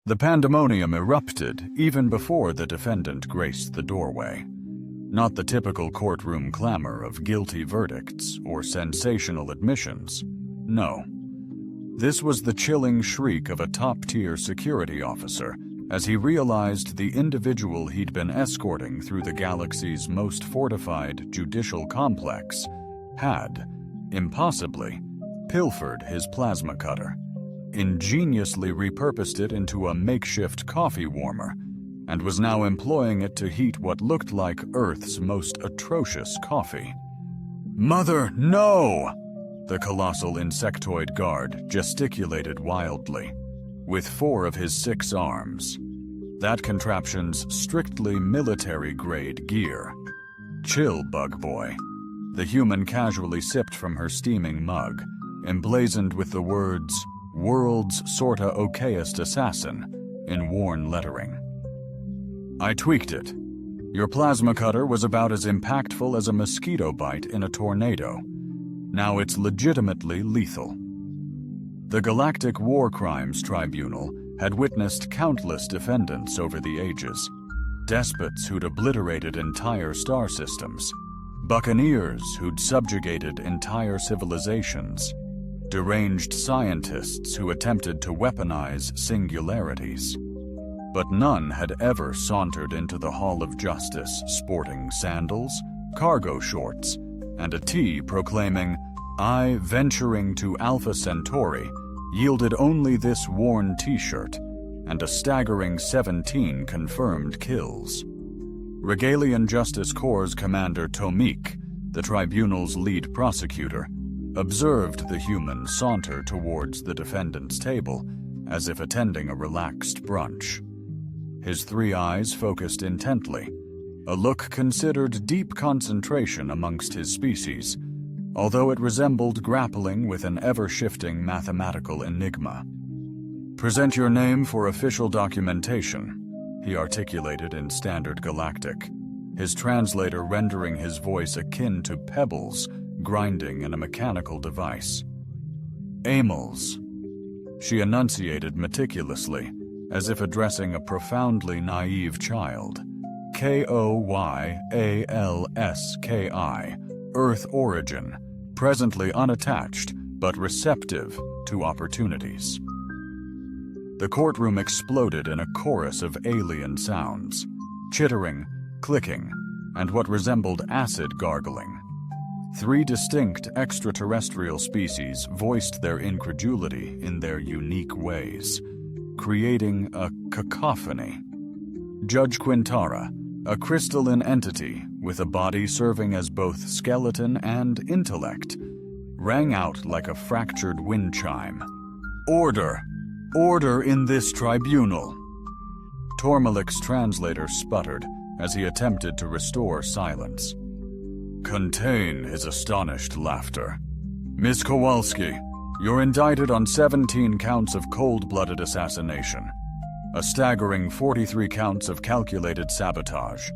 The pandemonium erupted even before the defendant graced the doorway. Not the typical courtroom clamor of guilty verdicts or sensational admissions. No. This was the chilling shriek of a top-tier security officer as he realized the individual he'd been escorting through the galaxy's most fortified judicial complex had, impossibly, pilfered his plasma cutter, ingeniously repurposed it into a makeshift coffee warmer, and was now employing it to heat what looked like Earth's most atrocious coffee. "Mother, no!" The colossal insectoid guard gesticulated wildly, with 4 of his 6 arms. That contraption's strictly military-grade gear. "Chill, bug boy." The human casually sipped from her steaming mug, emblazoned with the words, "World's sorta okayest assassin," in worn lettering. "I tweaked it. Your plasma cutter was about as impactful as a mosquito bite in a tornado. Now it's legitimately lethal." The Galactic War Crimes Tribunal had witnessed countless defendants over the ages. Despots who'd obliterated entire star systems. Buccaneers who'd subjugated entire civilizations. Deranged scientists who attempted to weaponize singularities. But none had ever sauntered into the Hall of Justice sporting sandals, cargo shorts, and a T proclaiming, "I, venturing to Alpha Centauri, yielded only this worn t-shirt and a staggering 17 confirmed kills." Regalian Justice Corps Commander Tomik, the tribunal's lead prosecutor, observed the human saunter towards the defendant's table as if attending a relaxed brunch. His 3 eyes focused intently, a look considered deep concentration amongst his species, although it resembled grappling with an ever-shifting mathematical enigma. "Present your name for official documentation," he articulated in Standard Galactic, his translator rendering his voice akin to pebbles grinding in a mechanical device. "Amels," she enunciated meticulously, as if addressing a profoundly naive child. "Koyalski, Earth origin, presently unattached, but receptive to opportunities." The courtroom exploded in a chorus of alien sounds, chittering, clicking, and what resembled acid gargling. 3 distinct extraterrestrial species voiced their incredulity in their unique ways, creating a cacophony. Judge Quintara, a crystalline entity with a body serving as both skeleton and intellect, rang out like a fractured wind chime. "Order! Order in this tribunal!" Tormalik's translator sputtered as he attempted to restore silence. "Contain his astonished laughter. Ms. Kowalski, you're indicted on 17 counts of cold-blooded assassination, a staggering 43 counts of calculated sabotage,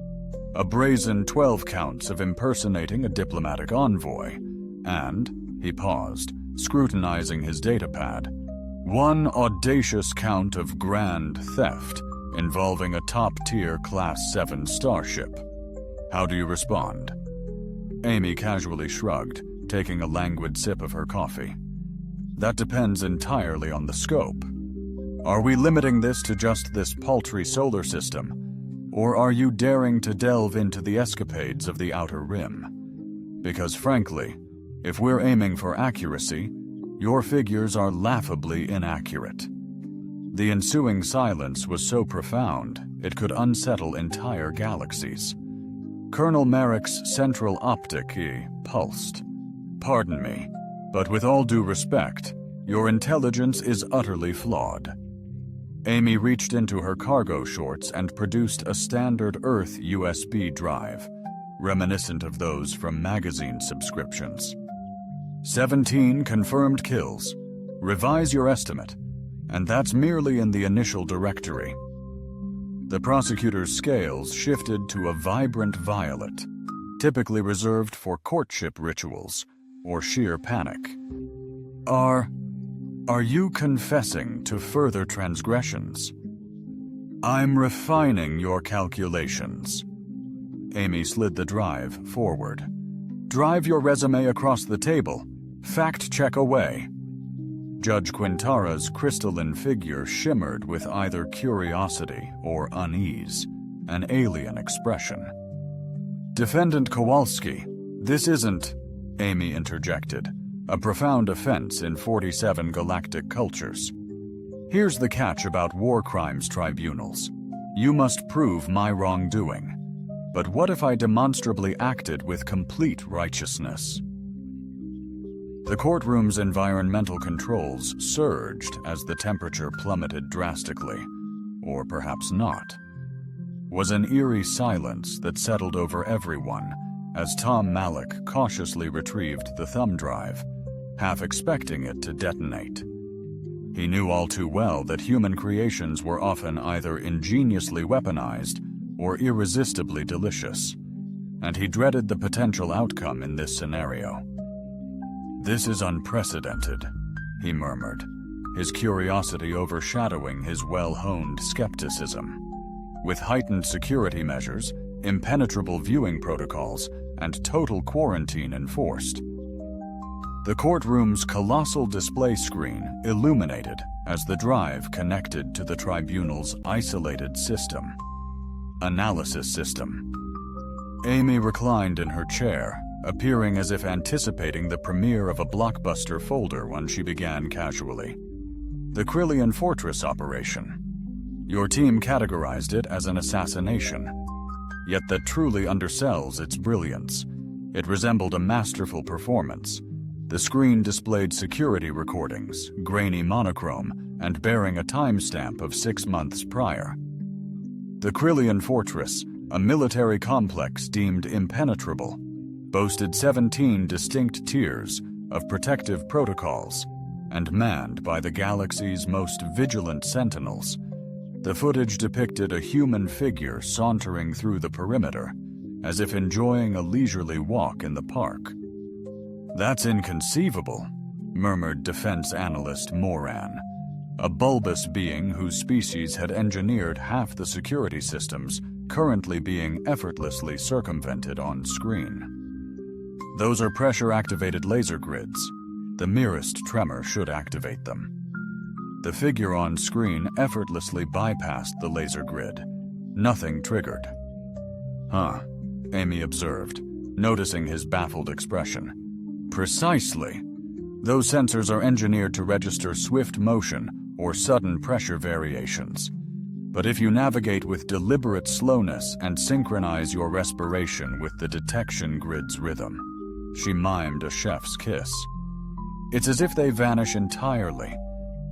a brazen 12 counts of impersonating a diplomatic envoy, and," he paused, scrutinizing his datapad, "1 audacious count of grand theft involving a top-tier Class 7 starship. How do you respond?" Amy casually shrugged, taking a languid sip of her coffee. "That depends entirely on the scope. Are we limiting this to just this paltry solar system, or are you daring to delve into the escapades of the Outer Rim? Because frankly, if we're aiming for accuracy, your figures are laughably inaccurate." The ensuing silence was so profound, it could unsettle entire galaxies. Colonel Merrick's central optic pulsed. "Pardon me, but with all due respect, your intelligence is utterly flawed." Amy reached into her cargo shorts and produced a standard Earth USB drive, reminiscent of those from magazine subscriptions. 17 confirmed kills. Revise your estimate, and that's merely in the initial directory. The prosecutor's scales shifted to a vibrant violet, typically reserved for courtship rituals or sheer panic. Are you confessing to further transgressions?" I'm refining your calculations. Amy slid the drive forward. Drive your resume across the table. Fact check away. Judge Quintara's crystalline figure shimmered with either curiosity or unease, an alien expression. Defendant Kowalski, this isn't, Amy interjected, a profound offense in 47 galactic cultures. Here's the catch about war crimes tribunals. You must prove my wrongdoing. But what if I demonstrably acted with complete righteousness? The courtroom's environmental controls surged as the temperature plummeted drastically, or perhaps not. Was an eerie silence that settled over everyone as Tom Malik cautiously retrieved the thumb drive, half expecting it to detonate. He knew all too well that human creations were often either ingeniously weaponized or irresistibly delicious, and he dreaded the potential outcome in this scenario. This is unprecedented, he murmured, his curiosity overshadowing his well-honed skepticism. With heightened security measures, impenetrable viewing protocols, and total quarantine enforced. The courtroom's colossal display screen illuminated as the drive connected to the tribunal's isolated system. Analysis system. Amy reclined in her chair, appearing as if anticipating the premiere of a blockbuster folder when she began casually. The Krillian Fortress operation. Your team categorized it as an assassination, yet that truly undersells its brilliance. It resembled a masterful performance. The screen displayed security recordings, grainy monochrome, and bearing a timestamp of 6 months prior. The Krillian Fortress, a military complex deemed impenetrable, boasted 17 distinct tiers of protective protocols and manned by the galaxy's most vigilant sentinels. The footage depicted a human figure sauntering through the perimeter, as if enjoying a leisurely walk in the park. That's inconceivable, murmured defense analyst Moran, a bulbous being whose species had engineered half the security systems currently being effortlessly circumvented on screen. Those are pressure-activated laser grids. The merest tremor should activate them. The figure on screen effortlessly bypassed the laser grid. Nothing triggered. Huh, Amy observed, noticing his baffled expression. Precisely. Those sensors are engineered to register swift motion or sudden pressure variations. But if you navigate with deliberate slowness and synchronize your respiration with the detection grid's rhythm, she mimed a chef's kiss. It's as if they vanish entirely.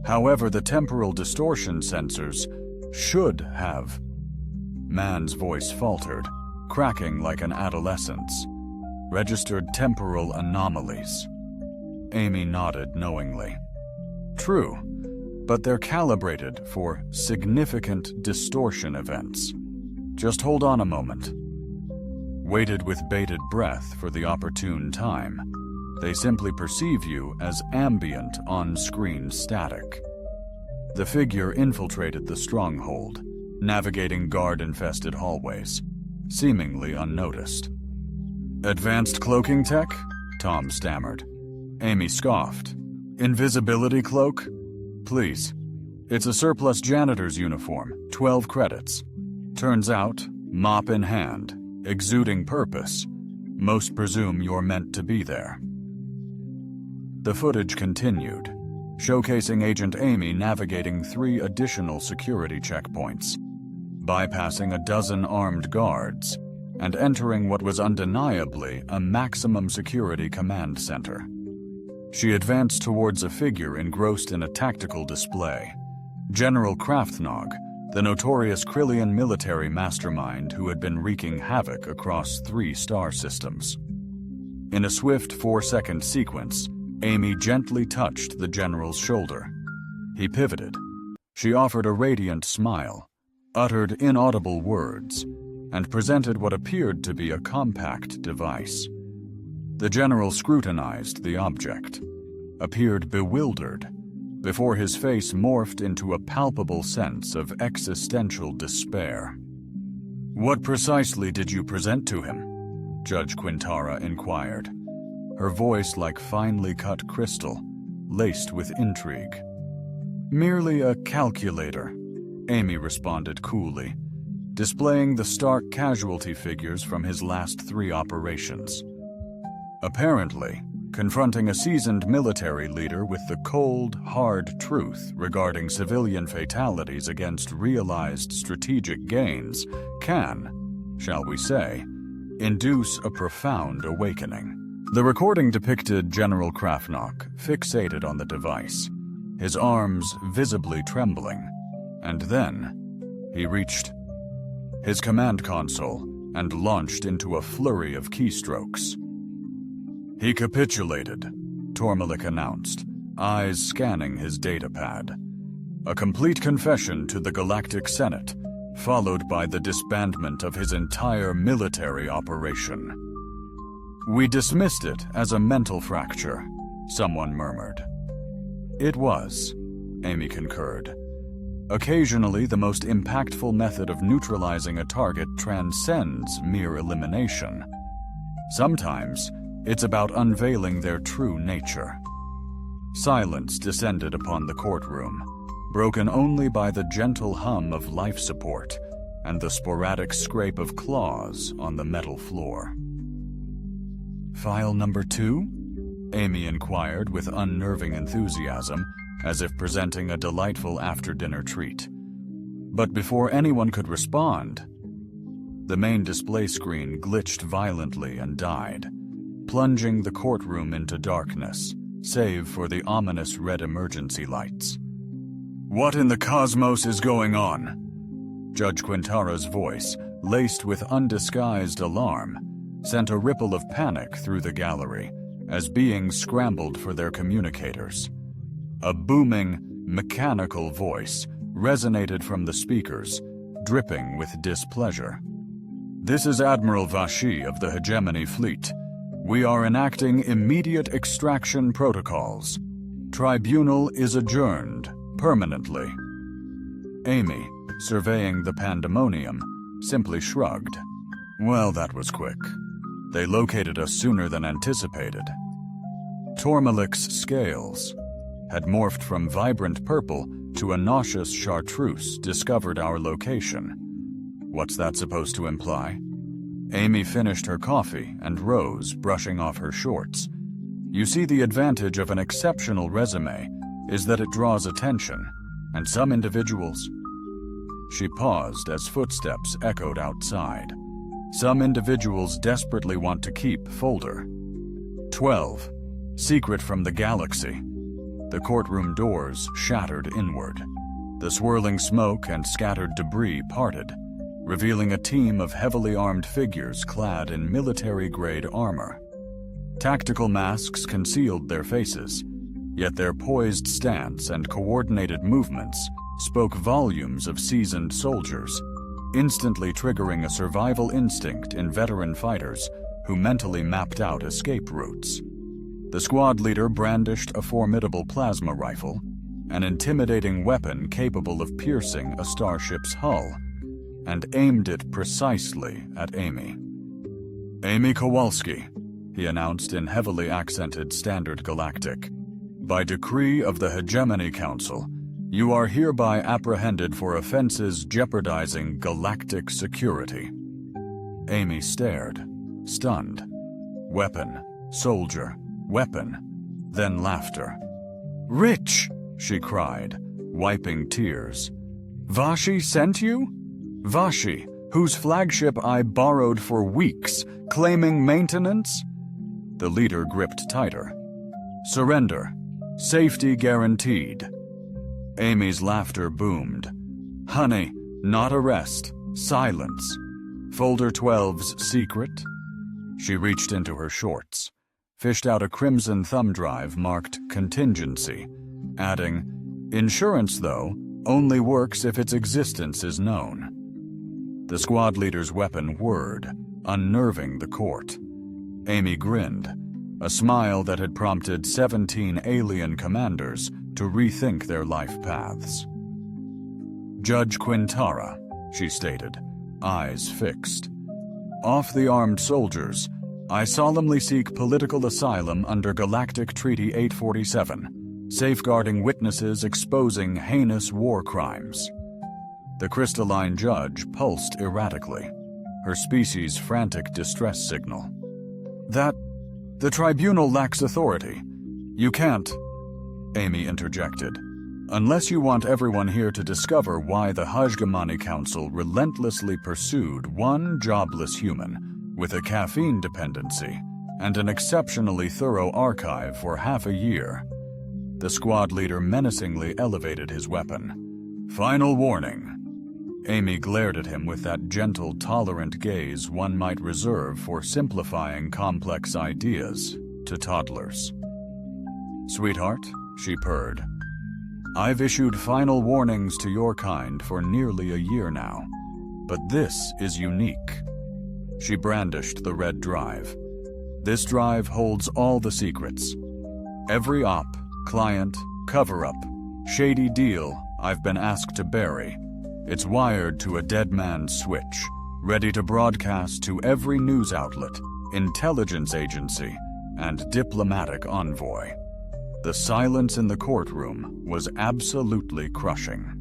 However, the temporal distortion sensors should have. Man's voice faltered, cracking like an adolescent's. Registered temporal anomalies. Amy nodded knowingly. True, but they're calibrated for significant distortion events. Just hold on a moment. Waited with bated breath for the opportune time. They simply perceive you as ambient on-screen static. The figure infiltrated the stronghold, navigating guard-infested hallways, seemingly unnoticed. Advanced cloaking tech? Tom stammered. Amy scoffed. Invisibility cloak? Please. It's a surplus janitor's uniform, 12 credits. Turns out, mop in hand, exuding purpose. Most presume you're meant to be there. The footage continued, showcasing Agent Amy navigating 3 additional security checkpoints, bypassing a dozen armed guards, and entering what was undeniably a maximum security command center. She advanced towards a figure engrossed in a tactical display. General Kraftnog, the notorious Krillian military mastermind who had been wreaking havoc across 3 star systems. In a swift 4-second sequence, Amy gently touched the general's shoulder. He pivoted. She offered a radiant smile, uttered inaudible words, and presented what appeared to be a compact device. The general scrutinized the object, appeared bewildered, before his face morphed into a palpable sense of existential despair. "What precisely did you present to him?" Judge Quintara inquired, her voice like finely cut crystal, laced with intrigue. "Merely a calculator," Amy responded coolly, displaying the stark casualty figures from his last 3 operations. Apparently, confronting a seasoned military leader with the cold, hard truth regarding civilian fatalities against realized strategic gains can, shall we say, induce a profound awakening. The recording depicted General Krafnock fixated on the device, his arms visibly trembling, and then he reached his command console and launched into a flurry of keystrokes. "He capitulated," Tormalik announced, eyes scanning his datapad. "A complete confession to the Galactic Senate, followed by the disbandment of his entire military operation." "We dismissed it as a mental fracture," someone murmured. "It was," Amy concurred. "Occasionally, the most impactful method of neutralizing a target transcends mere elimination. Sometimes, it's about unveiling their true nature." Silence descended upon the courtroom, broken only by the gentle hum of life support and the sporadic scrape of claws on the metal floor. "File number 2? Amy inquired with unnerving enthusiasm, as if presenting a delightful after-dinner treat. But before anyone could respond, the main display screen glitched violently and died, plunging the courtroom into darkness, save for the ominous red emergency lights. "What in the cosmos is going on?" Judge Quintara's voice, laced with undisguised alarm, sent a ripple of panic through the gallery as beings scrambled for their communicators. A booming, mechanical voice resonated from the speakers, dripping with displeasure. "This is Admiral Vashi of the Hegemony Fleet. We are enacting immediate extraction protocols. Tribunal is adjourned permanently." Amy, surveying the pandemonium, simply shrugged. "Well, that was quick. They located us sooner than anticipated." Tormalik's scales had morphed from vibrant purple to a nauseous chartreuse discovered our location. What's that supposed to imply? Amy finished her coffee and rose, brushing off her shorts. "You see, the advantage of an exceptional resume is that it draws attention, and some individuals..." She paused as footsteps echoed outside. "Some individuals desperately want to keep folder 12, secret from the galaxy." The courtroom doors shattered inward. The swirling smoke and scattered debris parted, revealing a team of heavily armed figures clad in military-grade armor. Tactical masks concealed their faces, yet their poised stance and coordinated movements spoke volumes of seasoned soldiers, instantly triggering a survival instinct in veteran fighters who mentally mapped out escape routes. The squad leader brandished a formidable plasma rifle, an intimidating weapon capable of piercing a starship's hull, and aimed it precisely at Amy. "Amy Kowalski," he announced in heavily accented Standard Galactic. "By decree of the Hegemony Council, you are hereby apprehended for offenses jeopardizing galactic security." Amy stared, stunned. Weapon, soldier, weapon, then laughter. "Rich!" she cried, wiping tears. "Vashi sent you? Vashi, whose flagship I borrowed for weeks, claiming maintenance?" The leader gripped tighter. "Surrender. Safety guaranteed." Amy's laughter boomed. "Honey, not arrest. Silence. Folder 12's secret?" She reached into her shorts, fished out a crimson thumb drive marked contingency, adding, "Insurance, though, only works if its existence is known." The squad leader's weapon whirred, unnerving the court. Amy grinned, a smile that had prompted 17 alien commanders to rethink their life paths. Judge Quintara, she stated, eyes fixed. Off the armed soldiers, I solemnly seek political asylum under Galactic Treaty 847, safeguarding witnesses exposing heinous war crimes. The crystalline judge pulsed erratically, her species' frantic distress signal. The tribunal lacks authority. You can't, Amy interjected, unless you want everyone here to discover why the Hajgamani Council relentlessly pursued one jobless human with a caffeine dependency and an exceptionally thorough archive for half a year. The squad leader menacingly elevated his weapon. Final warning. Amy glared at him with that gentle, tolerant gaze one might reserve for simplifying complex ideas to toddlers. Sweetheart, she purred, I've issued final warnings to your kind for nearly a year now, but this is unique. She brandished the red drive. This drive holds all the secrets. Every op, client, cover-up, shady deal I've been asked to bury. It's wired to a dead man's switch, ready to broadcast to every news outlet, intelligence agency, and diplomatic envoy. The silence in the courtroom was absolutely crushing.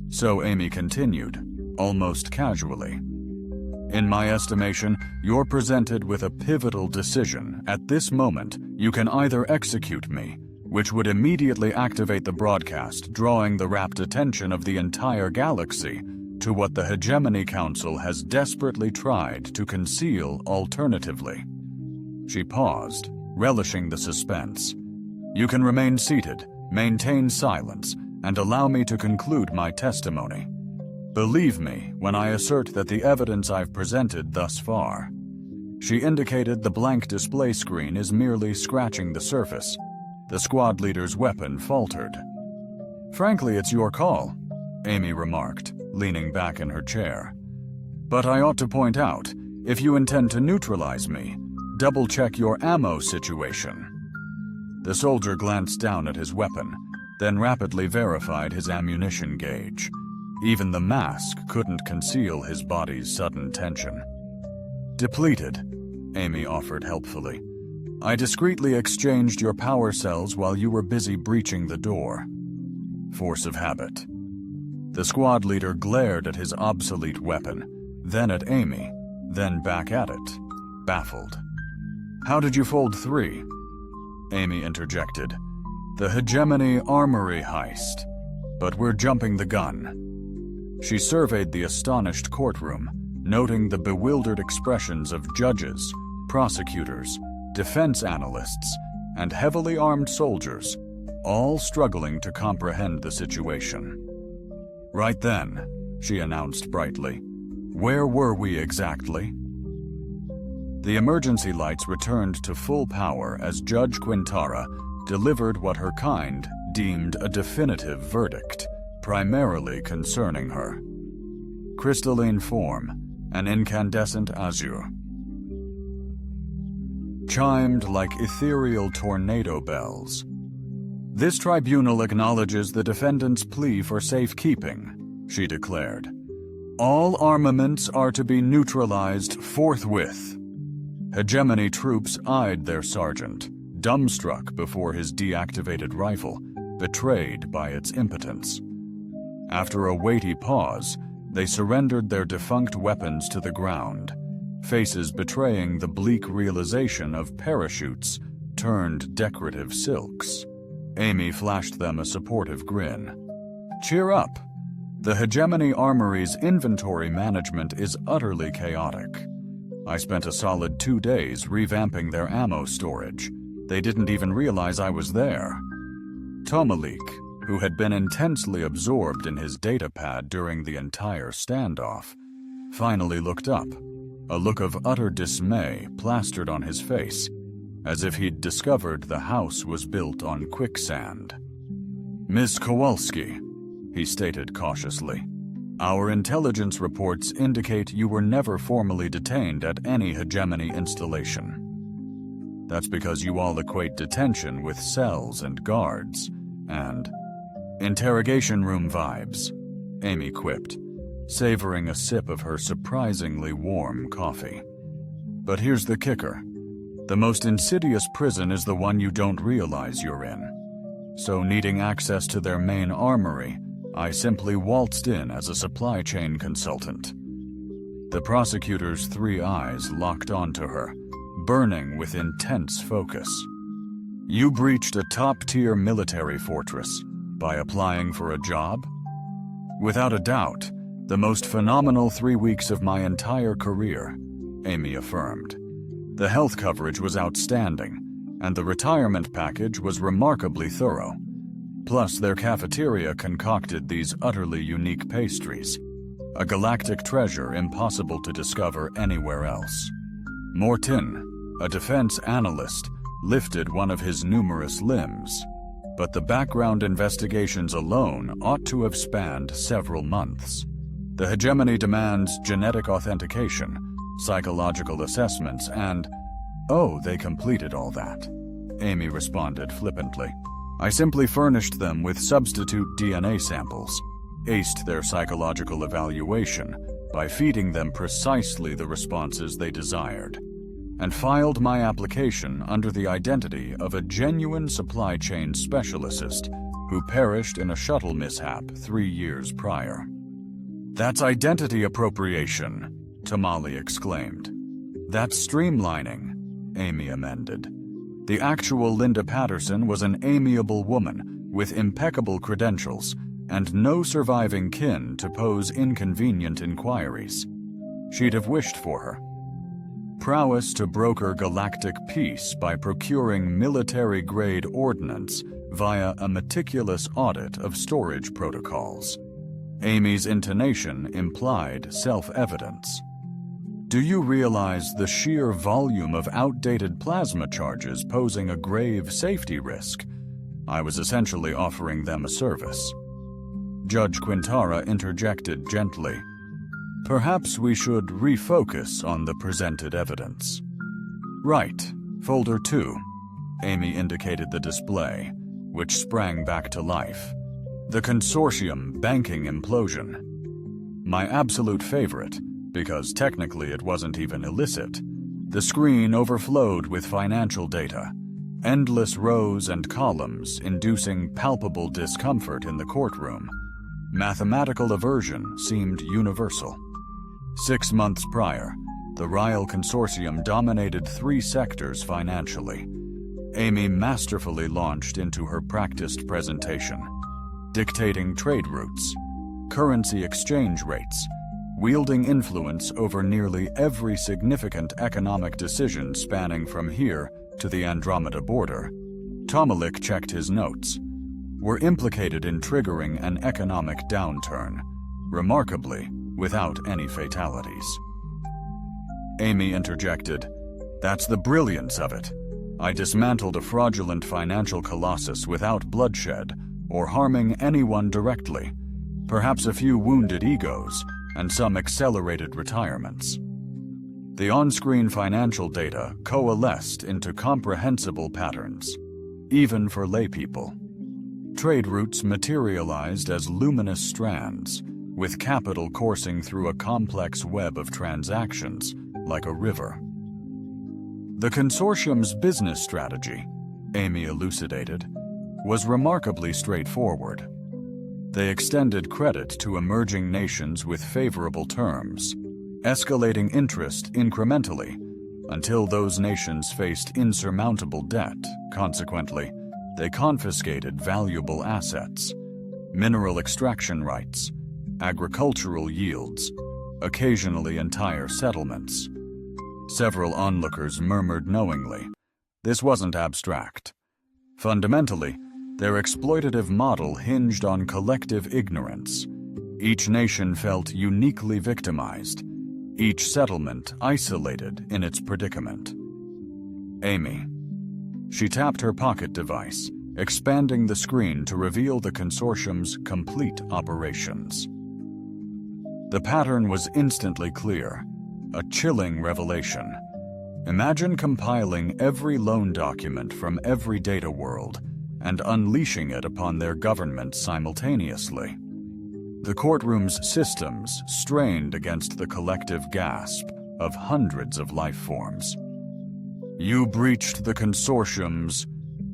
So Amy continued, almost casually. In my estimation, you're presented with a pivotal decision. At this moment, you can either execute me, which would immediately activate the broadcast, drawing the rapt attention of the entire galaxy to what the Hegemony Council has desperately tried to conceal alternatively. She paused, relishing the suspense. You can remain seated, maintain silence, and allow me to conclude my testimony. Believe me when I assert that the evidence I've presented thus far. She indicated the blank display screen is merely scratching the surface. The squad leader's weapon faltered. Frankly, it's your call, Amy remarked, leaning back in her chair. But I ought to point out, if you intend to neutralize me, double-check your ammo situation. The soldier glanced down at his weapon, then rapidly verified his ammunition gauge. Even the mask couldn't conceal his body's sudden tension. Depleted, Amy offered helpfully. I discreetly exchanged your power cells while you were busy breaching the door. Force of habit. The squad leader glared at his obsolete weapon, then at Amy, then back at it, baffled. How did you fold 3? Amy interjected. The Hegemony Armory heist. But we're jumping the gun. She surveyed the astonished courtroom, noting the bewildered expressions of judges, prosecutors, defense analysts, and heavily armed soldiers, all struggling to comprehend the situation. Right then, she announced brightly, where were we exactly? The emergency lights returned to full power as Judge Quintara delivered what her kind deemed a definitive verdict, primarily concerning her. Crystalline form, an incandescent azure. Chimed like ethereal tornado bells. This tribunal acknowledges the defendant's plea for safekeeping, she declared. All armaments are to be neutralized forthwith. Hegemony troops eyed their sergeant, dumbstruck before his deactivated rifle, betrayed by its impotence. After a weighty pause, they surrendered their defunct weapons to the ground, faces betraying the bleak realization of parachutes turned decorative silks. Amy flashed them a supportive grin. Cheer up. The Hegemony Armory's inventory management is utterly chaotic. I spent a solid 2 days revamping their ammo storage. They didn't even realize I was there. Tomalik, who had been intensely absorbed in his datapad during the entire standoff, finally looked up, a look of utter dismay plastered on his face, as if he'd discovered the house was built on quicksand. Miss Kowalski, he stated cautiously, our intelligence reports indicate you were never formally detained at any Hegemony installation. That's because you all equate detention with cells and guards. and interrogation room vibes, Amy quipped, savoring a sip of her surprisingly warm coffee. But here's the kicker. The most insidious prison is the one you don't realize you're in. So needing access to their main armory, I simply waltzed in as a supply chain consultant. The prosecutor's 3 eyes locked onto her, burning with intense focus. You breached a top-tier military fortress by applying for a job? Without a doubt, the most phenomenal 3 weeks of my entire career, Amy affirmed. The health coverage was outstanding, and the retirement package was remarkably thorough. Plus, their cafeteria concocted these utterly unique pastries, a galactic treasure impossible to discover anywhere else. Mortin, a defense analyst, lifted one of his numerous limbs, but the background investigations alone ought to have spanned several months. The hegemony demands genetic authentication, psychological assessments, and, oh, they completed all that, Amy responded flippantly. I simply furnished them with substitute DNA samples, aced their psychological evaluation by feeding them precisely the responses they desired, and filed my application under the identity of a genuine supply chain specialist who perished in a shuttle mishap 3 years prior. That's identity appropriation, Tamale exclaimed. That's streamlining, Amy amended. The actual Linda Patterson was an amiable woman with impeccable credentials and no surviving kin to pose inconvenient inquiries. She'd have wished for her. Prowess to broker galactic peace by procuring military-grade ordnance via a meticulous audit of storage protocols. Amy's intonation implied self-evidence. Do you realize the sheer volume of outdated plasma charges posing a grave safety risk? I was essentially offering them a service. Judge Quintara interjected gently. Perhaps we should refocus on the presented evidence. Right, folder 2. Amy indicated the display, which sprang back to life. The consortium banking implosion. My absolute favorite, because technically it wasn't even illicit. The screen overflowed with financial data, endless rows and columns inducing palpable discomfort in the courtroom. Mathematical aversion seemed universal. 6 months prior, the Ryle Consortium dominated 3 sectors financially. Amy masterfully launched into her practiced presentation, dictating trade routes, currency exchange rates, wielding influence over nearly every significant economic decision spanning from here to the Andromeda border. Tomalik checked his notes. Were implicated in triggering an economic downturn, remarkably, without any fatalities. Amy interjected, That's the brilliance of it. I dismantled a fraudulent financial colossus without bloodshed or harming anyone directly, perhaps a few wounded egos and some accelerated retirements. The on-screen financial data coalesced into comprehensible patterns, even for laypeople. Trade routes materialized as luminous strands, with capital coursing through a complex web of transactions, like a river. The consortium's business strategy, Amy elucidated, was remarkably straightforward. They extended credit to emerging nations with favorable terms, escalating interest incrementally until those nations faced insurmountable debt. Consequently, they confiscated valuable assets, mineral extraction rights, agricultural yields, occasionally entire settlements. Several onlookers murmured knowingly. This wasn't abstract. Fundamentally, their exploitative model hinged on collective ignorance. Each nation felt uniquely victimized, each settlement isolated in its predicament. Amy. She tapped her pocket device, expanding the screen to reveal the consortium's complete operations. The pattern was instantly clear, a chilling revelation. Imagine compiling every loan document from every data world and unleashing it upon their government simultaneously. The courtroom's systems strained against the collective gasp of hundreds of life forms. "You breached the consortium's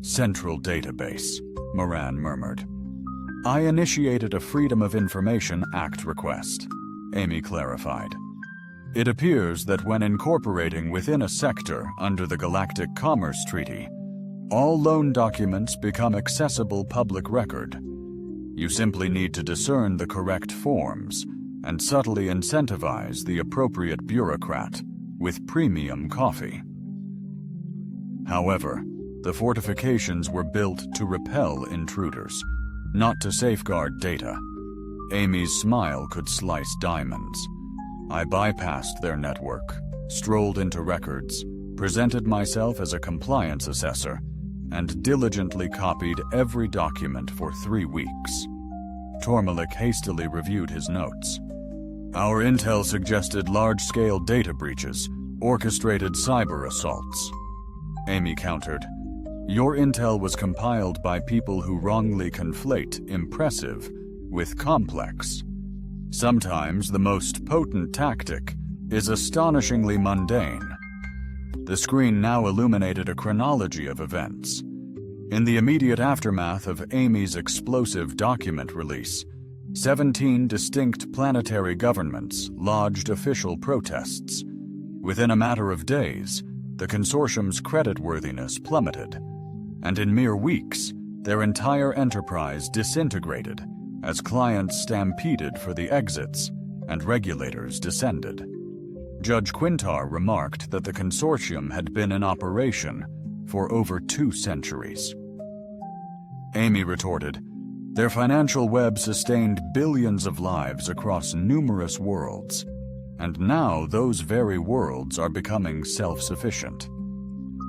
central database," Moran murmured. "I initiated a Freedom of Information Act request," Amy clarified. "It appears that when incorporating within a sector under the Galactic Commerce Treaty, all loan documents become accessible public record. You simply need to discern the correct forms and subtly incentivize the appropriate bureaucrat with premium coffee." However, the fortifications were built to repel intruders, not to safeguard data. Amy's smile could slice diamonds. "I bypassed their network, strolled into records, presented myself as a compliance assessor, and diligently copied every document for 3 weeks." Tormalik hastily reviewed his notes. "Our intel suggested large-scale data breaches, orchestrated cyber assaults." Amy countered. "Your intel was compiled by people who wrongly conflate impressive with complex. Sometimes the most potent tactic is astonishingly mundane." The screen now illuminated a chronology of events. In the immediate aftermath of Amy's explosive document release, 17 distinct planetary governments lodged official protests. Within a matter of days, the consortium's creditworthiness plummeted, and in mere weeks, their entire enterprise disintegrated as clients stampeded for the exits and regulators descended. Judge Quintar remarked that the consortium had been in operation for over 2 centuries. Amy retorted, "Their financial web sustained billions of lives across numerous worlds, and now those very worlds are becoming self-sufficient.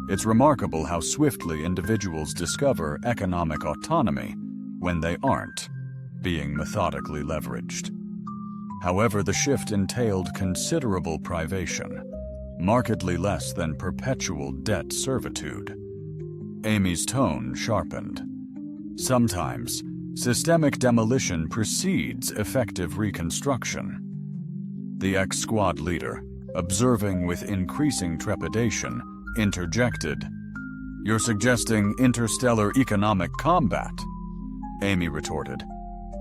It's remarkable how swiftly individuals discover economic autonomy when they aren't being methodically leveraged." However, the shift entailed considerable privation, markedly less than perpetual debt servitude. Amy's tone sharpened. "Sometimes, systemic demolition precedes effective reconstruction." The ex-squad leader, observing with increasing trepidation, interjected, "You're suggesting interstellar economic combat?" Amy retorted,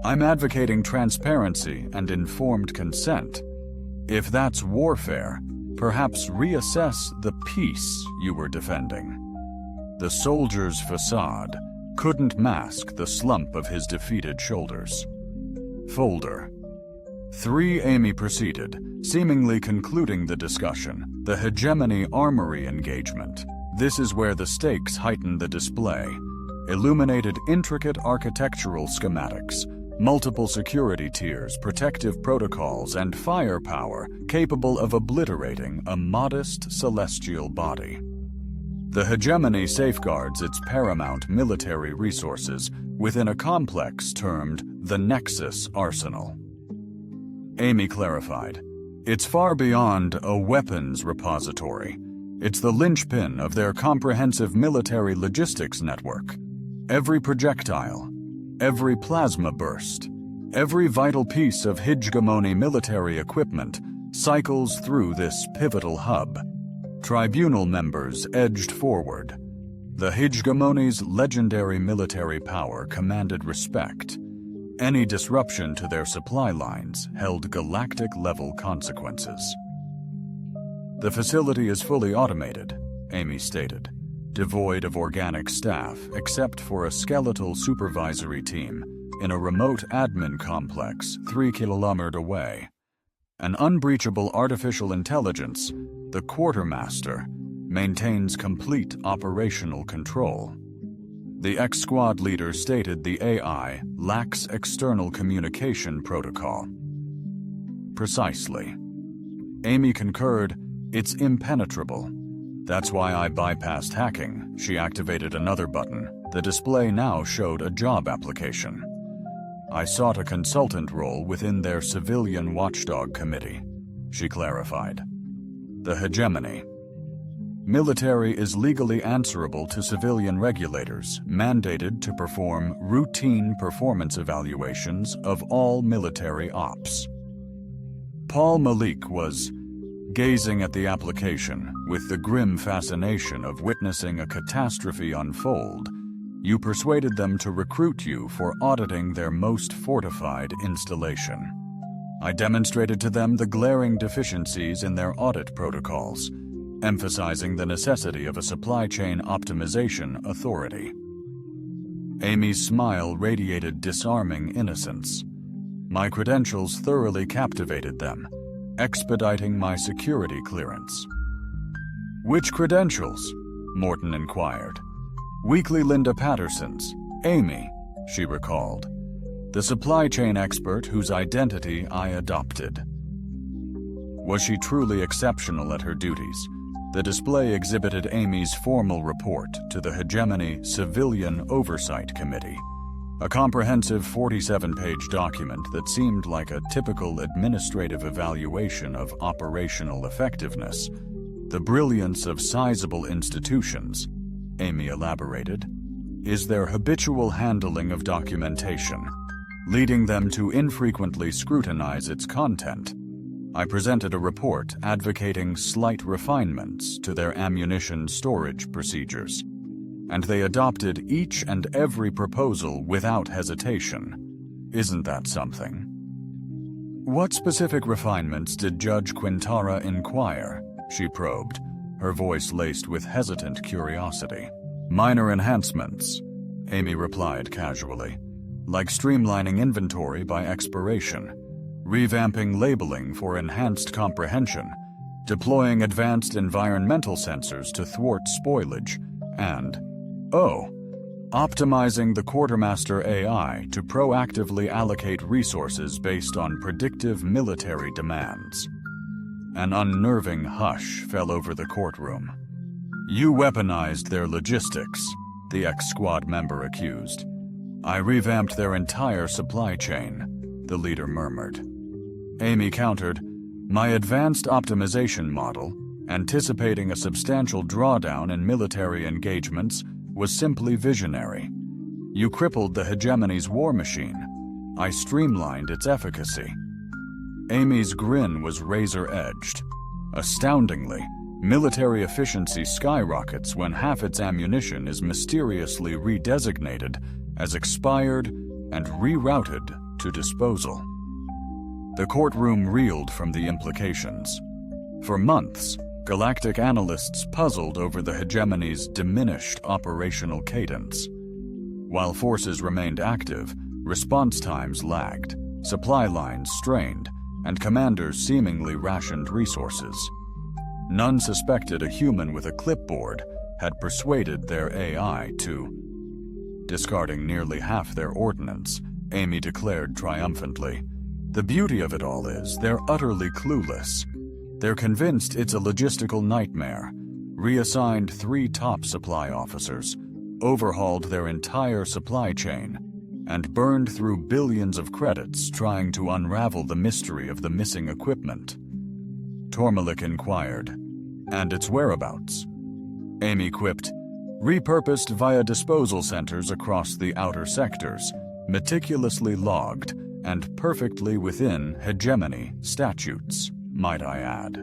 "I'm advocating transparency and informed consent. If that's warfare, perhaps reassess the peace you were defending." The soldier's facade couldn't mask the slump of his defeated shoulders. Folder 3. Amy proceeded, seemingly concluding the discussion. The hegemony armory engagement. This is where the stakes heighten the display. Illuminated intricate architectural schematics, multiple security tiers, protective protocols, and firepower capable of obliterating a modest celestial body. The hegemony safeguards its paramount military resources within a complex termed the Nexus Arsenal. Amy clarified, "It's far beyond a weapons repository. It's the linchpin of their comprehensive military logistics network. Every projectile, every plasma burst, every vital piece of hegemony military equipment cycles through this pivotal hub." Tribunal members edged forward. The hegemony's legendary military power commanded respect. Any disruption to their supply lines held galactic-level consequences. "The facility is fully automated," Amy stated, "devoid of organic staff except for a skeletal supervisory team in a remote admin complex 3 kilometers away. An unbreachable artificial intelligence, the Quartermaster, maintains complete operational control." The ex-squad leader stated the AI lacks external communication protocol. "Precisely." Amy concurred, "It's impenetrable. That's why I bypassed hacking." She activated another button. The display now showed a job application. "I sought a consultant role within their civilian watchdog committee," she clarified. "The hegemony." Military is legally answerable to civilian regulators, mandated to perform routine performance evaluations of all military ops. Paul Malik was gazing at the application with the grim fascination of witnessing a catastrophe unfold. You persuaded them to recruit you for auditing their most fortified installation. I demonstrated to them the glaring deficiencies in their audit protocols, emphasizing the necessity of a supply chain optimization authority. Amy's smile radiated disarming innocence. My credentials thoroughly captivated them, expediting my security clearance. "Which credentials?" Morton inquired. "Weekly Linda Patterson's. Amy," she recalled. "The supply chain expert whose identity I adopted." Was she truly exceptional at her duties? The display exhibited Amy's formal report to the Hegemony Civilian Oversight Committee, a comprehensive 47-page document that seemed like a typical administrative evaluation of operational effectiveness. "The brilliance of sizable institutions," Amy elaborated, "is their habitual handling of documentation, leading them to infrequently scrutinize its content. I presented a report advocating slight refinements to their ammunition storage procedures, and they adopted each and every proposal without hesitation. Isn't that something?" "What specific refinements did Judge Quintara inquire?" she probed, her voice laced with hesitant curiosity. "Minor enhancements," Amy replied casually, "like streamlining inventory by expiration, revamping labeling for enhanced comprehension, deploying advanced environmental sensors to thwart spoilage, and, optimizing the Quartermaster AI to proactively allocate resources based on predictive military demands." An unnerving hush fell over the courtroom. "You weaponized their logistics," the ex-squad member accused. "I revamped their entire supply chain," the leader murmured. Amy countered, "My advanced optimization model, anticipating a substantial drawdown in military engagements, was simply visionary. You crippled the Hegemony's war machine. I streamlined its efficacy." Amy's grin was razor-edged. Astoundingly, military efficiency skyrockets when half its ammunition is mysteriously redesignated as expired and rerouted to disposal. The courtroom reeled from the implications. For months, galactic analysts puzzled over the Hegemony's diminished operational cadence. While forces remained active, response times lagged, supply lines strained, and commanders seemingly rationed resources. None suspected a human with a clipboard had persuaded their AI to. Discarding nearly half their ordnance, Amy declared triumphantly, "The beauty of it all is they're utterly clueless. They're convinced it's a logistical nightmare, reassigned 3 top supply officers, overhauled their entire supply chain, and burned through billions of credits trying to unravel the mystery of the missing equipment." Tormalik inquired, "And its whereabouts?" Amy quipped, "Repurposed via disposal centers across the outer sectors, meticulously logged, and perfectly within Hegemony statutes, might I add."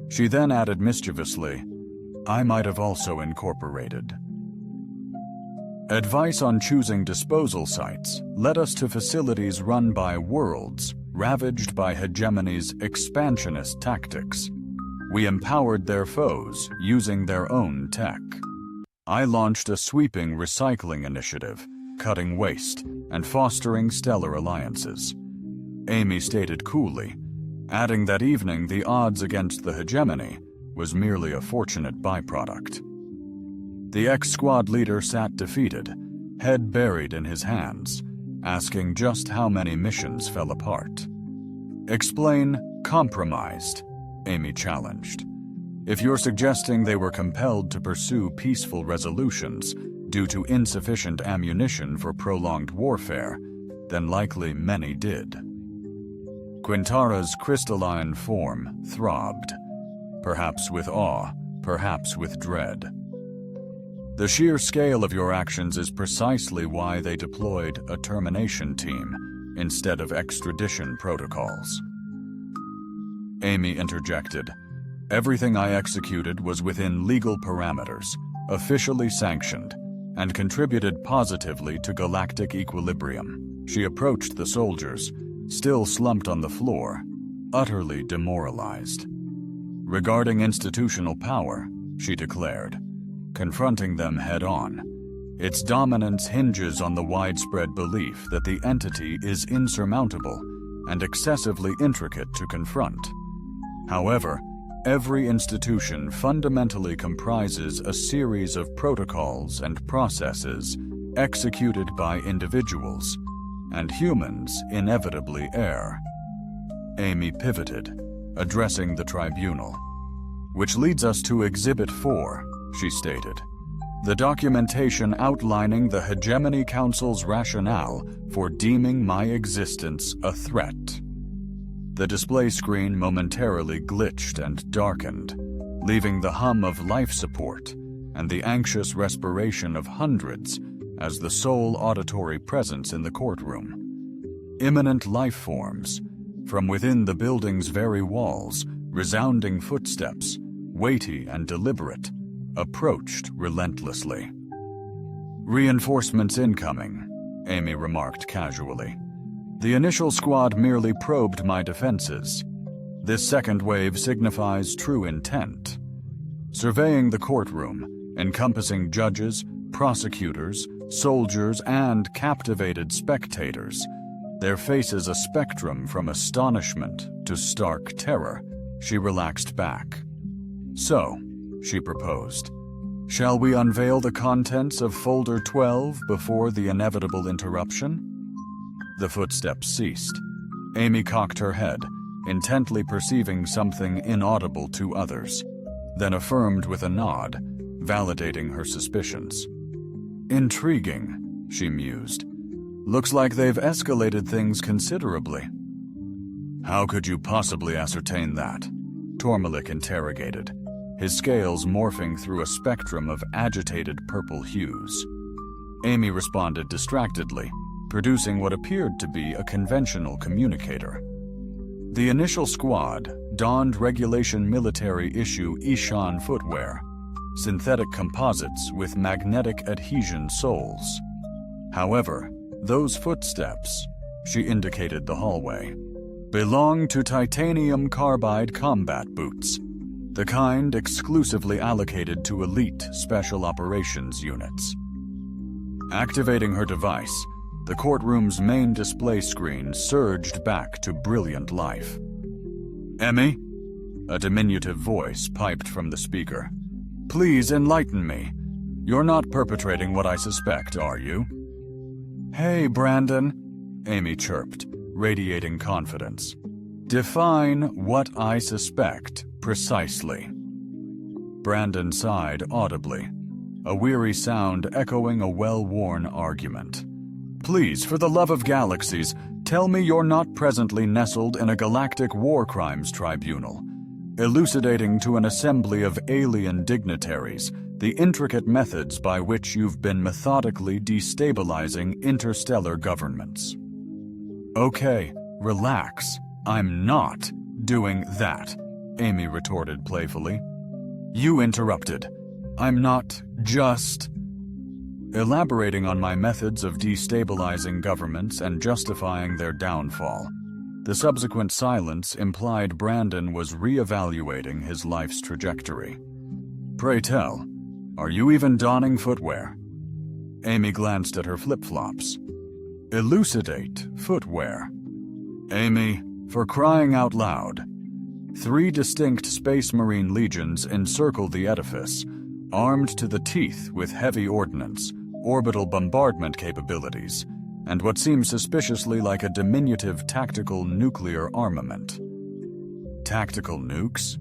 She then added mischievously, "I might have also incorporated." Advice on choosing disposal sites led us to facilities run by worlds ravaged by Hegemony's expansionist tactics. We empowered their foes using their own tech. I launched a sweeping recycling initiative, cutting waste and fostering stellar alliances. Amy stated coolly, adding that evening the odds against the Hegemony was merely a fortunate byproduct. The ex-squad leader sat defeated, head buried in his hands, asking just how many missions fell apart. "Explain compromised," Amy challenged. "If you're suggesting they were compelled to pursue peaceful resolutions due to insufficient ammunition for prolonged warfare, then likely many did." Quintara's crystalline form throbbed, perhaps with awe, perhaps with dread. The sheer scale of your actions is precisely why they deployed a termination team instead of extradition protocols. Amy interjected. Everything I executed was within legal parameters, officially sanctioned, and contributed positively to galactic equilibrium. She approached the soldiers, still slumped on the floor, utterly demoralized. Regarding institutional power, she declared, confronting them head-on, its dominance hinges on the widespread belief that the entity is insurmountable and excessively intricate to confront. However, every institution fundamentally comprises a series of protocols and processes executed by individuals, and humans inevitably err. Amy pivoted, addressing the tribunal. Which leads us to Exhibit 4, she stated. The documentation outlining the Hegemony Council's rationale for deeming my existence a threat. The display screen momentarily glitched and darkened, leaving the hum of life support and the anxious respiration of hundreds as the sole auditory presence in the courtroom. Imminent life forms, from within the building's very walls, resounding footsteps, weighty and deliberate, approached relentlessly. Reinforcements incoming, Amy remarked casually. The initial squad merely probed my defenses. This second wave signifies true intent. Surveying the courtroom, encompassing judges, prosecutors, soldiers, and captivated spectators, their faces a spectrum from astonishment to stark terror, she relaxed back. So, she proposed, shall we unveil the contents of Folder 12 before the inevitable interruption? The footsteps ceased. Amy cocked her head, intently perceiving something inaudible to others, then affirmed with a nod, validating her suspicions. Intriguing, she mused. Looks like they've escalated things considerably. How could you possibly ascertain that? Tormalik interrogated, his scales morphing through a spectrum of agitated purple hues. Amy responded distractedly, producing what appeared to be a conventional communicator. The initial squad donned regulation military issue Ishan footwear, synthetic composites with magnetic adhesion soles. However, those footsteps, she indicated the hallway, belong to titanium carbide combat boots, the kind exclusively allocated to elite special operations units. Activating her device, the courtroom's main display screen surged back to brilliant life. Emmy? A diminutive voice piped from the speaker. Please enlighten me. You're not perpetrating what I suspect, are you? Hey, Brandon, Amy chirped, radiating confidence. Define what I suspect precisely. Brandon sighed audibly, a weary sound echoing a well-worn argument. Please, for the love of galaxies, tell me you're not presently nestled in a galactic war crimes tribunal, elucidating to an assembly of alien dignitaries the intricate methods by which you've been methodically destabilizing interstellar governments. Okay, relax. I'm not doing that, Amy retorted playfully. You interrupted. I'm not just elaborating on my methods of destabilizing governments and justifying their downfall. The subsequent silence implied Brandon was re-evaluating his life's trajectory. Pray tell, are you even donning footwear? Amy glanced at her flip-flops. Elucidate footwear. Amy, for crying out loud. 3 distinct Space Marine legions encircle the edifice, armed to the teeth with heavy ordnance, orbital bombardment capabilities, and what seems suspiciously like a diminutive tactical nuclear armament. Tactical nukes?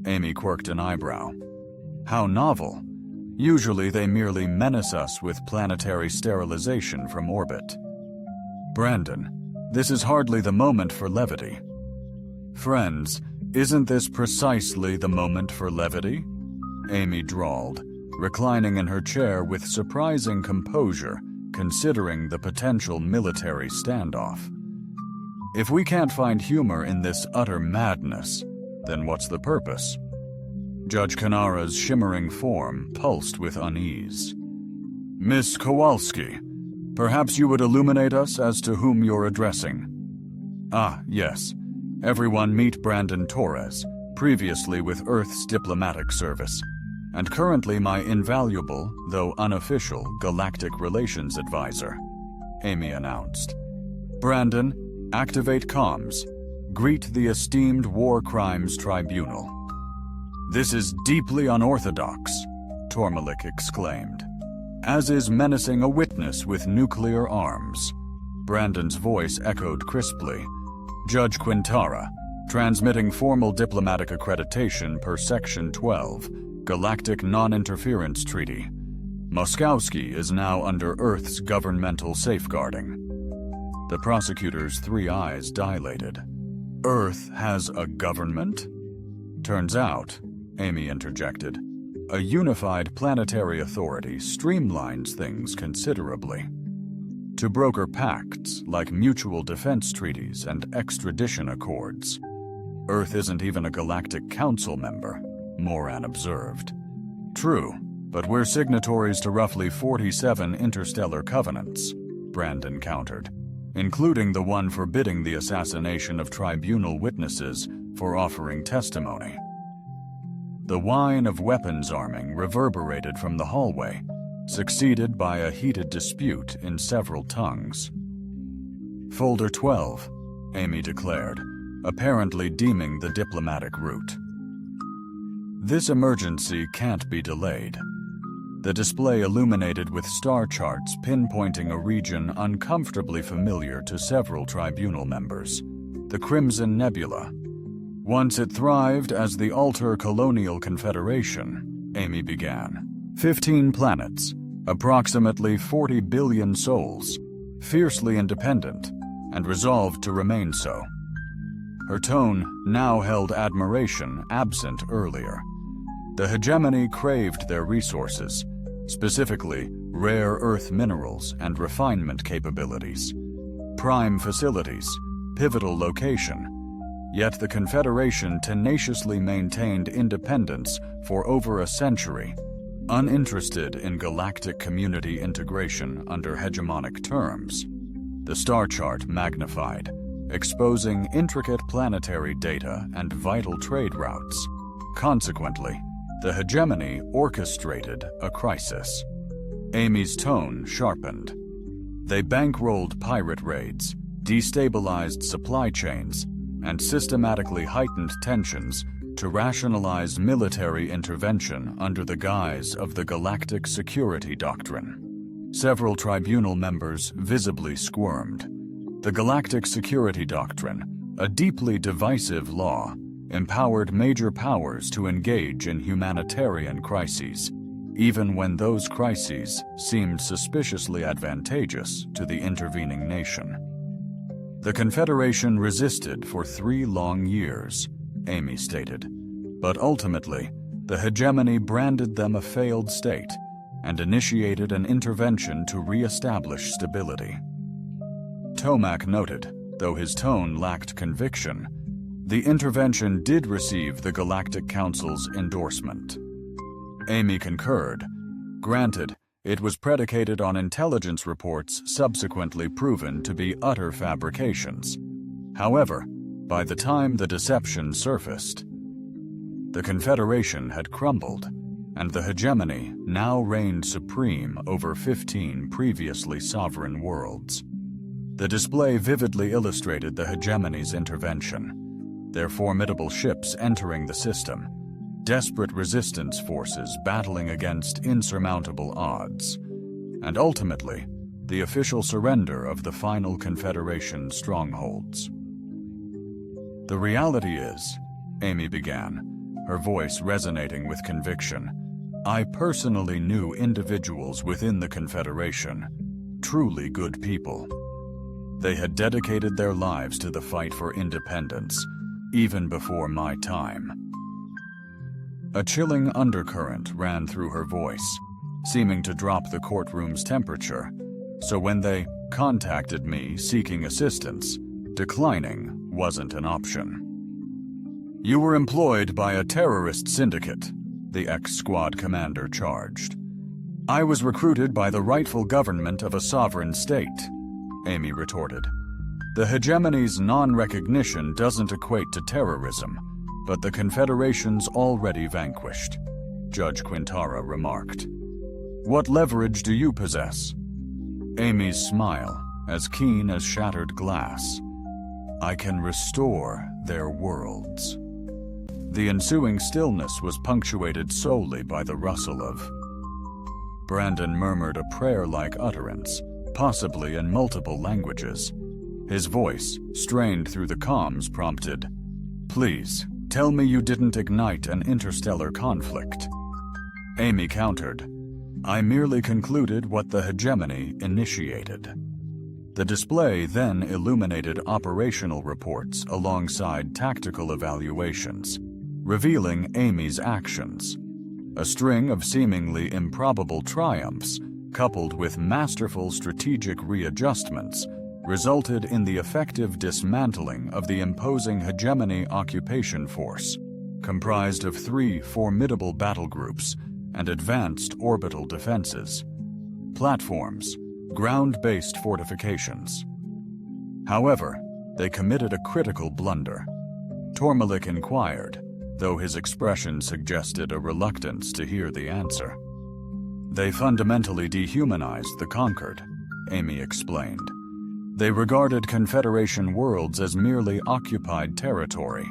Amy quirked an eyebrow. How novel. Usually they merely menace us with planetary sterilization from orbit. Brandon, this is hardly the moment for levity. Friends, isn't this precisely the moment for levity? Amy drawled, reclining in her chair with surprising composure considering the potential military standoff. If we can't find humor in this utter madness, then what's the purpose? Judge Kanara's shimmering form pulsed with unease. Miss Kowalski, perhaps you would illuminate us as to whom you're addressing. Ah, yes. Everyone meet Brandon Torres, previously with Earth's diplomatic service, and currently my invaluable, though unofficial, galactic relations advisor, Amy announced. Brandon, activate comms. Greet the esteemed War Crimes Tribunal. This is deeply unorthodox, Tormalik exclaimed. As is menacing a witness with nuclear arms. Brandon's voice echoed crisply. Judge Quintara, transmitting formal diplomatic accreditation per Section 12, Galactic Non-Interference Treaty. Moskowski is now under Earth's governmental safeguarding. The prosecutor's three eyes dilated. Earth has a government? Turns out, Amy interjected, a unified planetary authority streamlines things considerably. To broker pacts like mutual defense treaties and extradition accords. Earth isn't even a Galactic Council member, Moran observed. True, but we're signatories to roughly 47 interstellar covenants, Brandon countered, including the one forbidding the assassination of tribunal witnesses for offering testimony. The whine of weapons arming reverberated from the hallway, succeeded by a heated dispute in several tongues. Folder 12, Amy declared, apparently deeming the diplomatic route. This emergency can't be delayed. The display illuminated with star charts pinpointing a region uncomfortably familiar to several tribunal members, the Crimson Nebula. Once it thrived as the Alter Colonial Confederation, Amy began. 15 planets, approximately 40 billion souls, fiercely independent, and resolved to remain so. Her tone now held admiration absent earlier. The hegemony craved their resources, specifically rare earth minerals and refinement capabilities. Prime facilities, pivotal location. Yet the Confederation tenaciously maintained independence for over a century, uninterested in galactic community integration under hegemonic terms. The star chart magnified, exposing intricate planetary data and vital trade routes. Consequently, the hegemony orchestrated a crisis. Amy's tone sharpened. They bankrolled pirate raids, destabilized supply chains, and systematically heightened tensions to rationalize military intervention under the guise of the Galactic Security Doctrine. Several tribunal members visibly squirmed. The Galactic Security Doctrine, a deeply divisive law, empowered major powers to engage in humanitarian crises, even when those crises seemed suspiciously advantageous to the intervening nation. The Confederation resisted for 3 long years, Amy stated, but ultimately, the hegemony branded them a failed state and initiated an intervention to re-establish stability. Tomac noted, though his tone lacked conviction, the intervention did receive the Galactic Council's endorsement. Amy concurred. Granted, it was predicated on intelligence reports subsequently proven to be utter fabrications. However, by the time the deception surfaced, the Confederation had crumbled, and the hegemony now reigned supreme over 15 previously sovereign worlds. The display vividly illustrated the hegemony's intervention, their formidable ships entering the system, desperate resistance forces battling against insurmountable odds, and ultimately, the official surrender of the final Confederation strongholds. The reality is, Amy began, her voice resonating with conviction, I personally knew individuals within the Confederation, truly good people. They had dedicated their lives to the fight for independence, even before my time. A chilling undercurrent ran through her voice, seeming to drop the courtroom's temperature, so when they contacted me seeking assistance, declining wasn't an option. "You were employed by a terrorist syndicate," the ex-squad commander charged. "I was recruited by the rightful government of a sovereign state," Amy retorted. "The hegemony's non-recognition doesn't equate to terrorism, but the Confederation's already vanquished," Judge Quintara remarked. "What leverage do you possess?" Amy's smile, as keen as shattered glass. "I can restore their worlds." The ensuing stillness was punctuated solely by the rustle of... Brandon murmured a prayer-like utterance, possibly in multiple languages. His voice, strained through the comms, prompted, "Please, tell me you didn't ignite an interstellar conflict." Amy countered, "I merely concluded what the hegemony initiated." The display then illuminated operational reports alongside tactical evaluations, revealing Amy's actions. A string of seemingly improbable triumphs, coupled with masterful strategic readjustments, resulted in the effective dismantling of the imposing hegemony occupation force, comprised of 3 formidable battle groups and advanced orbital defenses, platforms, ground-based fortifications. However, they committed a critical blunder. Tormalik inquired, though his expression suggested a reluctance to hear the answer. "They fundamentally dehumanized the conquered," Amy explained. "They regarded Confederation worlds as merely occupied territory,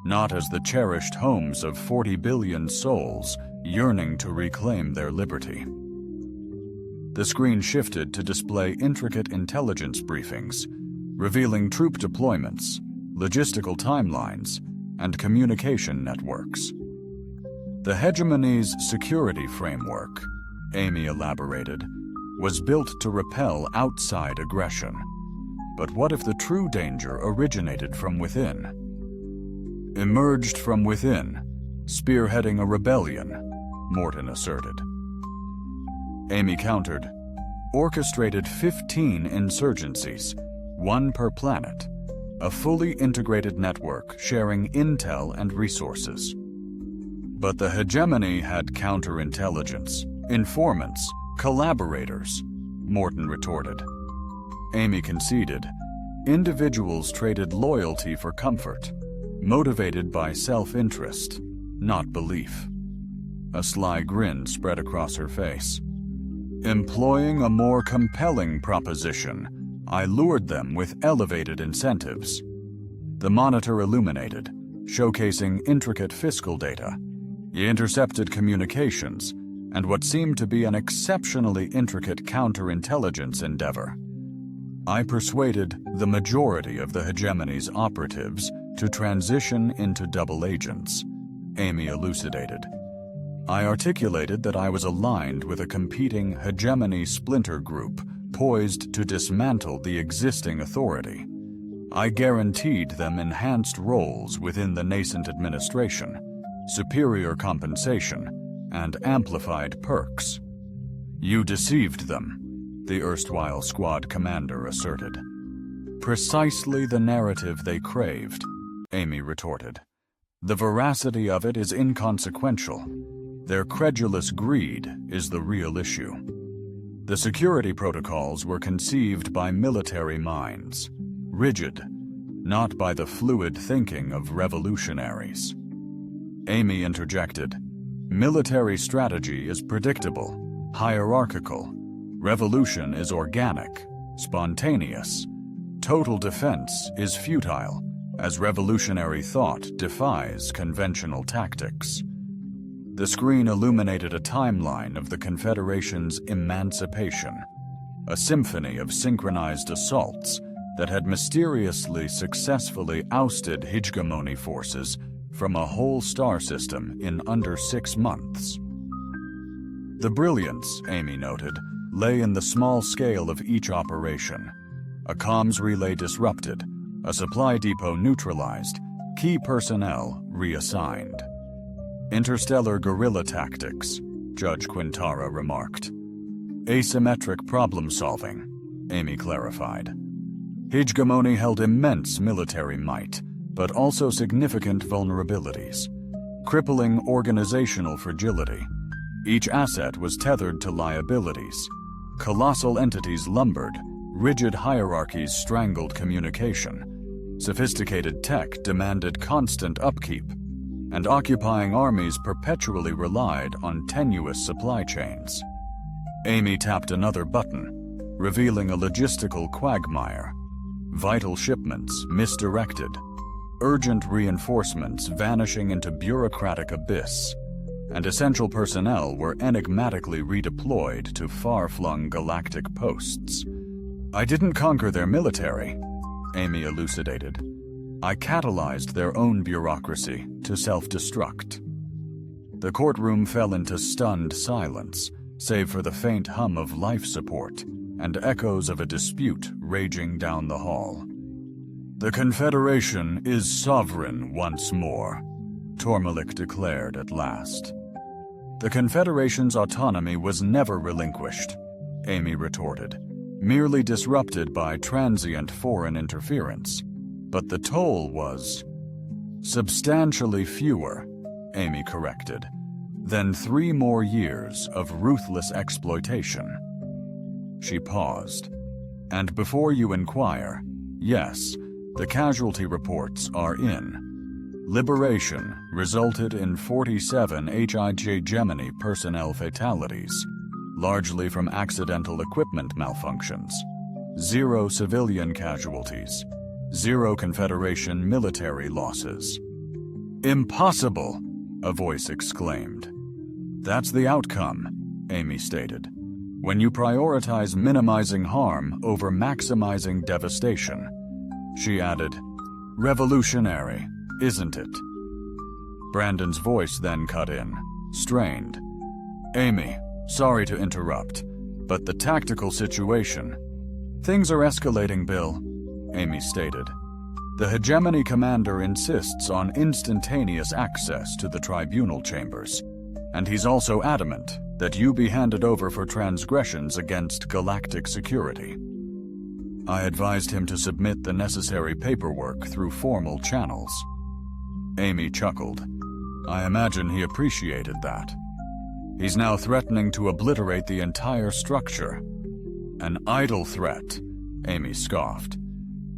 not as the cherished homes of 40 billion souls yearning to reclaim their liberty." The screen shifted to display intricate intelligence briefings, revealing troop deployments, logistical timelines, and communication networks. The hegemony's security framework, Amy elaborated, was built to repel outside aggression. But what if the true danger originated from within? "Emerged from within, spearheading a rebellion," Morton asserted. Amy countered, "Orchestrated 15 insurgencies, 1 per planet, a fully integrated network sharing intel and resources." "But the hegemony had counterintelligence, informants, collaborators," Morton retorted. Amy conceded, "Individuals traded loyalty for comfort, motivated by self-interest, not belief." A sly grin spread across her face. "Employing a more compelling proposition, I lured them with elevated incentives." The monitor illuminated, showcasing intricate fiscal data. He intercepted communications, and what seemed to be an exceptionally intricate counterintelligence endeavor. "I persuaded the majority of the hegemony's operatives to transition into double agents," Amy elucidated. "I articulated that I was aligned with a competing hegemony splinter group poised to dismantle the existing authority. I guaranteed them enhanced roles within the nascent administration, superior compensation, and amplified perks." "You deceived them," the erstwhile squad commander asserted. "Precisely the narrative they craved," Amy retorted. "The veracity of it is inconsequential. Their credulous greed is the real issue. The security protocols were conceived by military minds, rigid, not by the fluid thinking of revolutionaries." Amy interjected, "Military strategy is predictable, hierarchical. Revolution is organic, spontaneous. Total defense is futile, as revolutionary thought defies conventional tactics." The screen illuminated a timeline of the Confederation's emancipation, a symphony of synchronized assaults that had mysteriously successfully ousted hegemony forces from a whole star system in under 6 months. The brilliance, Amy noted, lay in the small scale of each operation. A comms relay disrupted, a supply depot neutralized, key personnel reassigned. Interstellar guerrilla tactics, Judge Quintara remarked. Asymmetric problem-solving, Amy clarified. Hegemony held immense military might, but also significant vulnerabilities. Crippling organizational fragility. Each asset was tethered to liabilities. Colossal entities lumbered, rigid hierarchies strangled communication. Sophisticated tech demanded constant upkeep, and occupying armies perpetually relied on tenuous supply chains. Amy tapped another button, revealing a logistical quagmire. Vital shipments misdirected. Urgent reinforcements vanishing into bureaucratic abyss. And essential personnel were enigmatically redeployed to far-flung galactic posts. I didn't conquer their military, Amy elucidated. I catalyzed their own bureaucracy to self-destruct. The courtroom fell into stunned silence, save for the faint hum of life support and echoes of a dispute raging down the hall. The Confederation is sovereign once more, Tormalik declared at last. The Confederation's autonomy was never relinquished, Amy retorted, merely disrupted by transient foreign interference. But the toll was substantially fewer, Amy corrected, than 3 more years of ruthless exploitation. She paused. And before you inquire, yes, the casualty reports are in. Liberation resulted in 47 HFY Gemini personnel fatalities, largely from accidental equipment malfunctions. 0 civilian casualties. 0 Confederation military losses. Impossible, a voice exclaimed. That's the outcome, Amy stated, when you prioritize minimizing harm over maximizing devastation. She added, revolutionary, isn't it? Brandon's voice then cut in, strained. Amy, sorry to interrupt, but the tactical situation. Things are escalating, Bill, Amy stated. The hegemony commander insists on instantaneous access to the tribunal chambers, and he's also adamant that you be handed over for transgressions against galactic security. I advised him to submit the necessary paperwork through formal channels. Amy chuckled. I imagine he appreciated that. He's now threatening to obliterate the entire structure. An idle threat, Amy scoffed.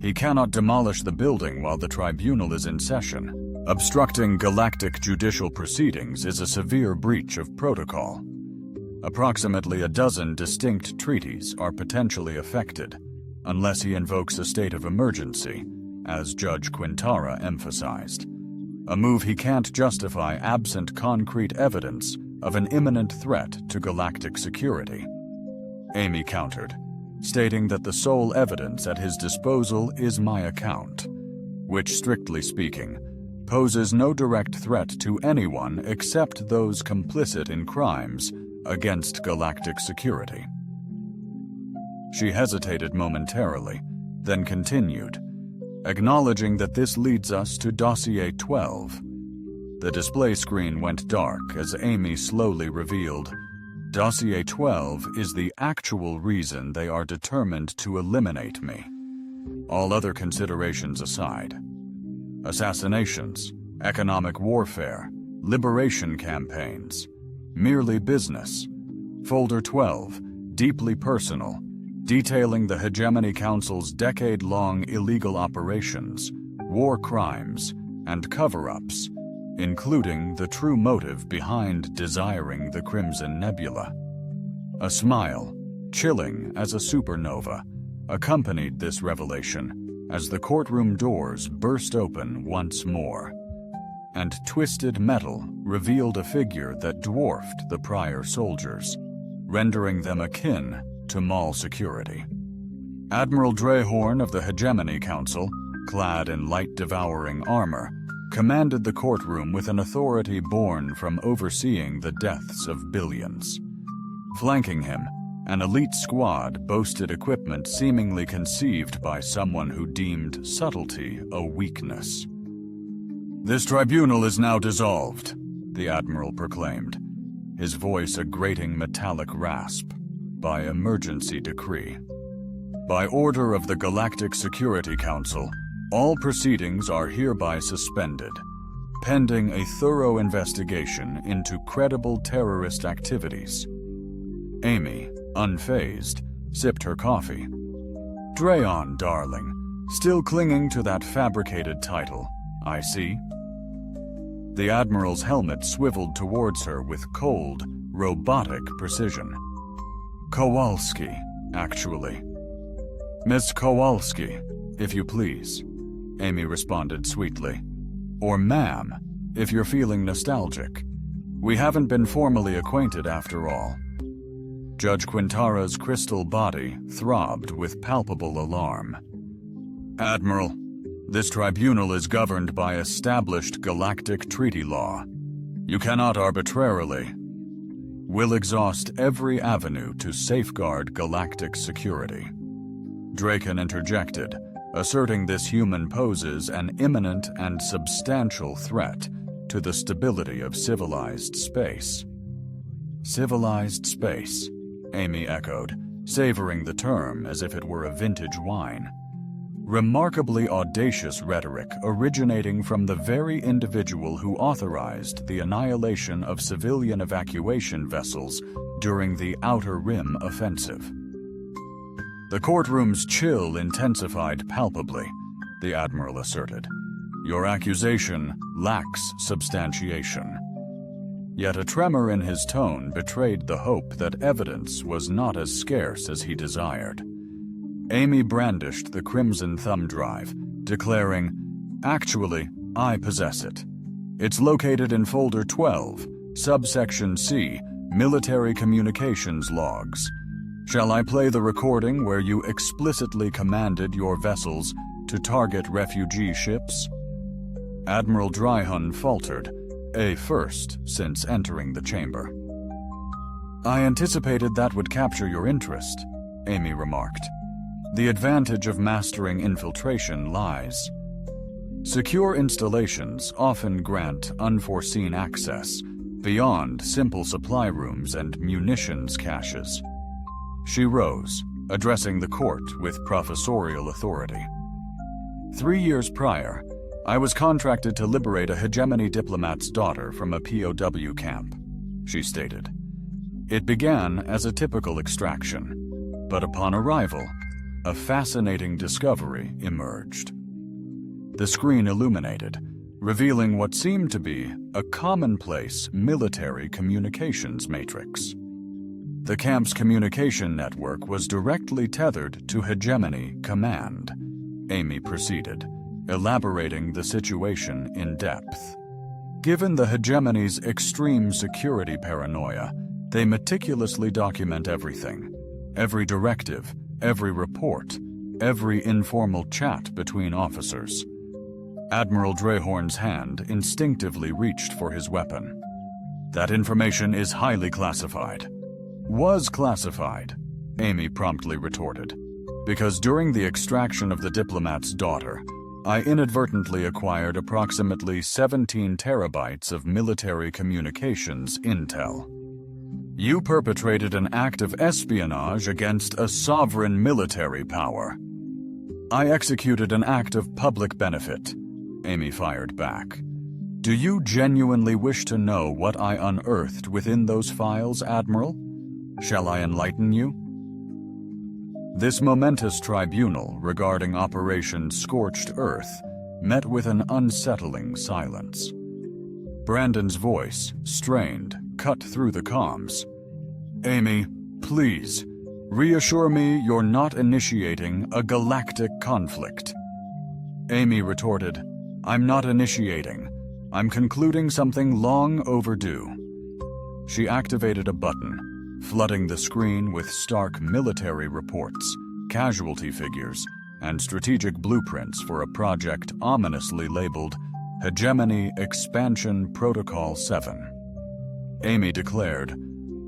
He cannot demolish the building while the tribunal is in session. Obstructing galactic judicial proceedings is a severe breach of protocol. Approximately a dozen distinct treaties are potentially affected, unless he invokes a state of emergency, as Judge Quintara emphasized. A move he can't justify absent concrete evidence of an imminent threat to galactic security. Amy countered, stating that the sole evidence at his disposal is my account, which, strictly speaking, poses no direct threat to anyone except those complicit in crimes against galactic security. She hesitated momentarily, then continued, acknowledging that this leads us to Dossier 12. The display screen went dark as Amy slowly revealed, Dossier 12 is the actual reason they are determined to eliminate me. All other considerations aside. Assassinations, economic warfare, liberation campaigns, merely business. Folder 12, deeply personal, detailing the Hegemony Council's decade-long illegal operations, war crimes, and cover-ups, including the true motive behind desiring the Crimson Nebula. A smile, chilling as a supernova, accompanied this revelation as the courtroom doors burst open once more, and twisted metal revealed a figure that dwarfed the prior soldiers, rendering them akin to mall security. Admiral Drehorn of the Hegemony Council, clad in light-devouring armor, commanded the courtroom with an authority born from overseeing the deaths of billions. Flanking him, an elite squad boasted equipment seemingly conceived by someone who deemed subtlety a weakness. This tribunal is now dissolved, the Admiral proclaimed, his voice a grating metallic rasp. By emergency decree. By order of the Galactic Security Council, all proceedings are hereby suspended, pending a thorough investigation into credible terrorist activities. Amy, unfazed, sipped her coffee. Dray on, darling, still clinging to that fabricated title, I see. The Admiral's helmet swiveled towards her with cold, robotic precision. Kowalski, actually. Miss Kowalski, if you please, Amy responded sweetly. Or ma'am, if you're feeling nostalgic. We haven't been formally acquainted after all. Judge Quintara's crystal body throbbed with palpable alarm. Admiral, this tribunal is governed by established galactic treaty law. You cannot arbitrarily. We'll exhaust every avenue to safeguard galactic security. Draken interjected, asserting this human poses an imminent and substantial threat to the stability of civilized space. Civilized space, Amy echoed, savoring the term as if it were a vintage wine. Remarkably audacious rhetoric originating from the very individual who authorized the annihilation of civilian evacuation vessels during the Outer Rim offensive. The courtroom's chill intensified palpably, the Admiral asserted. Your accusation lacks substantiation. Yet a tremor in his tone betrayed the hope that evidence was not as scarce as he desired. Amy brandished the crimson thumb drive, declaring, Actually, I possess it. It's located in Folder 12, Subsection C, Military Communications Logs. Shall I play the recording where you explicitly commanded your vessels to target refugee ships? Admiral Dryhun faltered, a first since entering the chamber. I anticipated that would capture your interest, Amy remarked. The advantage of mastering infiltration lies. Secure installations often grant unforeseen access beyond simple supply rooms and munitions caches. She rose, addressing the court with professorial authority. 3 years prior, I was contracted to liberate a hegemony diplomat's daughter from a POW camp, she stated. It began as a typical extraction, but upon arrival, a fascinating discovery emerged. The screen illuminated, revealing what seemed to be a commonplace military communications matrix. The camp's communication network was directly tethered to Hegemony Command, Amy proceeded, elaborating the situation in depth. Given the Hegemony's extreme security paranoia, they meticulously document everything, every directive, every report, every informal chat between officers. Admiral Drehorn's hand instinctively reached for his weapon. That information is highly classified. Was classified, Amy promptly retorted, because during the extraction of the diplomat's daughter, I inadvertently acquired approximately 17 terabytes of military communications intel. You perpetrated an act of espionage against a sovereign military power. I executed an act of public benefit, Amy fired back. Do you genuinely wish to know what I unearthed within those files, Admiral? Shall I enlighten you? This momentous tribunal regarding Operation Scorched Earth met with an unsettling silence. Brandon's voice, strained, cut through the comms. Amy, please, reassure me you're not initiating a galactic conflict. Amy retorted, I'm not initiating. I'm concluding something long overdue. She activated a button, flooding the screen with stark military reports, casualty figures, and strategic blueprints for a project ominously labeled Hegemony Expansion Protocol 7. Amy declared,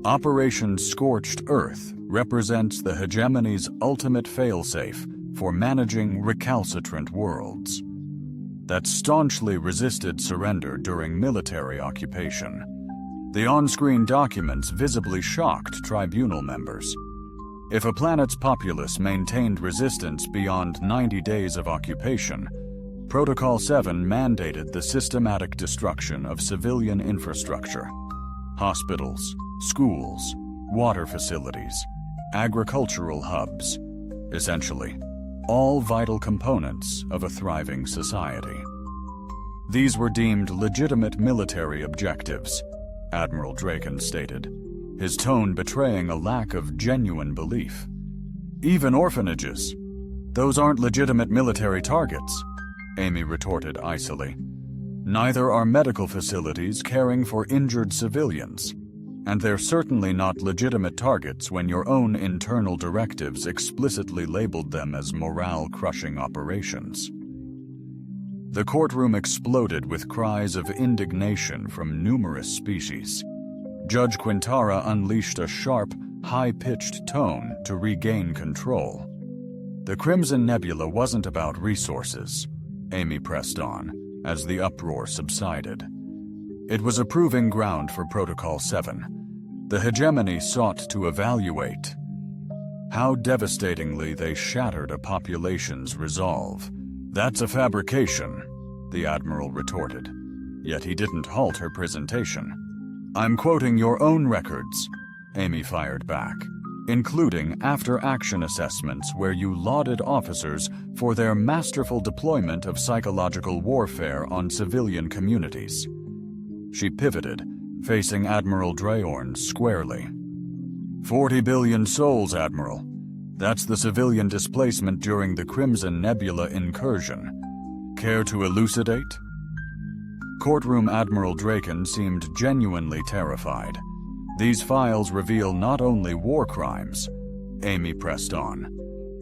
Operation Scorched Earth represents the Hegemony's ultimate failsafe for managing recalcitrant worlds. that staunchly resisted surrender during military occupation. The on-screen documents visibly shocked tribunal members. If a planet's populace maintained resistance beyond 90 days of occupation, Protocol 7 mandated the systematic destruction of civilian infrastructure: hospitals, schools, water facilities, agricultural hubs, essentially, all vital components of a thriving society. These were deemed legitimate military objectives, Admiral Draken stated, his tone betraying a lack of genuine belief. Even orphanages. Those aren't legitimate military targets, Amy retorted icily. Neither are medical facilities caring for injured civilians, and they're certainly not legitimate targets when your own internal directives explicitly labeled them as morale-crushing operations. The courtroom exploded with cries of indignation from numerous species. Judge Quintara unleashed a sharp, high-pitched tone to regain control. The Crimson Nebula wasn't about resources, Amy pressed on, as the uproar subsided. It was a proving ground for Protocol 7. The hegemony sought to evaluate how devastatingly they shattered a population's resolve. That's a fabrication, the Admiral retorted, yet he didn't halt her presentation. I'm quoting your own records, Amy fired back, including after-action assessments where you lauded officers for their masterful deployment of psychological warfare on civilian communities. She pivoted, facing Admiral Drehorn squarely. 40 billion souls, Admiral. That's the civilian displacement during the Crimson Nebula incursion. Care to elucidate? Courtroom Admiral Draken seemed genuinely terrified. These files reveal not only war crimes, Amy pressed on,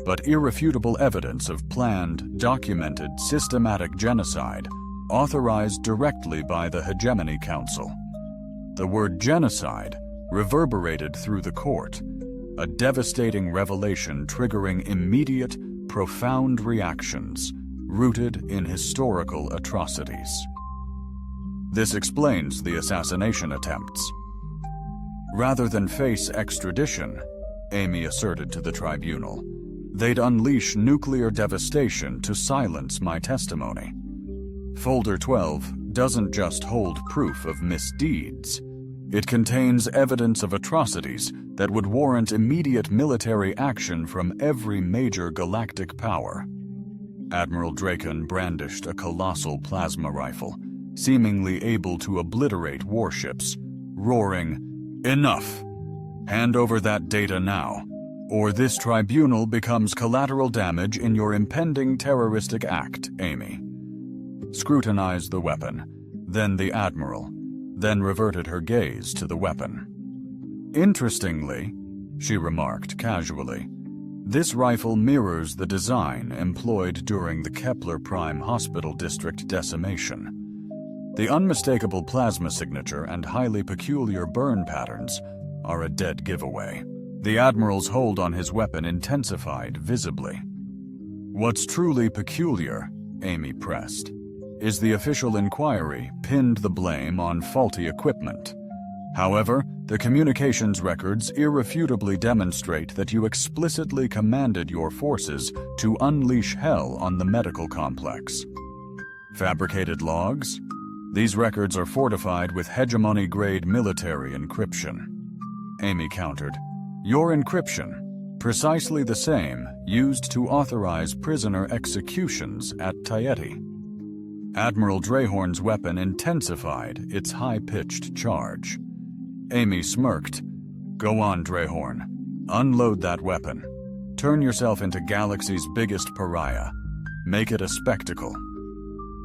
but irrefutable evidence of planned, documented, systematic genocide authorized directly by the Hegemony Council. The word genocide reverberated through the court, a devastating revelation triggering immediate, profound reactions rooted in historical atrocities. This explains the assassination attempts. Rather than face extradition, Amy asserted to the tribunal, they'd unleash nuclear devastation to silence my testimony. Folder 12 doesn't just hold proof of misdeeds. It contains evidence of atrocities that would warrant immediate military action from every major galactic power. Admiral Draken brandished a colossal plasma rifle, seemingly able to obliterate warships, roaring, "Enough! Hand over that data now, or this tribunal becomes collateral damage in your impending terroristic act, Amy." Scrutinized the weapon, then the Admiral, then reverted her gaze to the weapon. "Interestingly," she remarked casually, "this rifle mirrors the design employed during the Kepler Prime Hospital District decimation. The unmistakable plasma signature and highly peculiar burn patterns are a dead giveaway." The Admiral's hold on his weapon intensified visibly. "What's truly peculiar," Amy pressed, "is the official inquiry pinned the blame on faulty equipment. However, the communications records irrefutably demonstrate that you explicitly commanded your forces to unleash hell on the medical complex." Fabricated logs? These records are fortified with hegemony-grade military encryption. Amy countered. "Your encryption, precisely the same used to authorize prisoner executions at Tieti." Admiral Drehorn's weapon intensified its high-pitched charge. Amy smirked. "Go on, Drehorn. Unload that weapon. Turn yourself into Galaxy's biggest pariah. Make it a spectacle."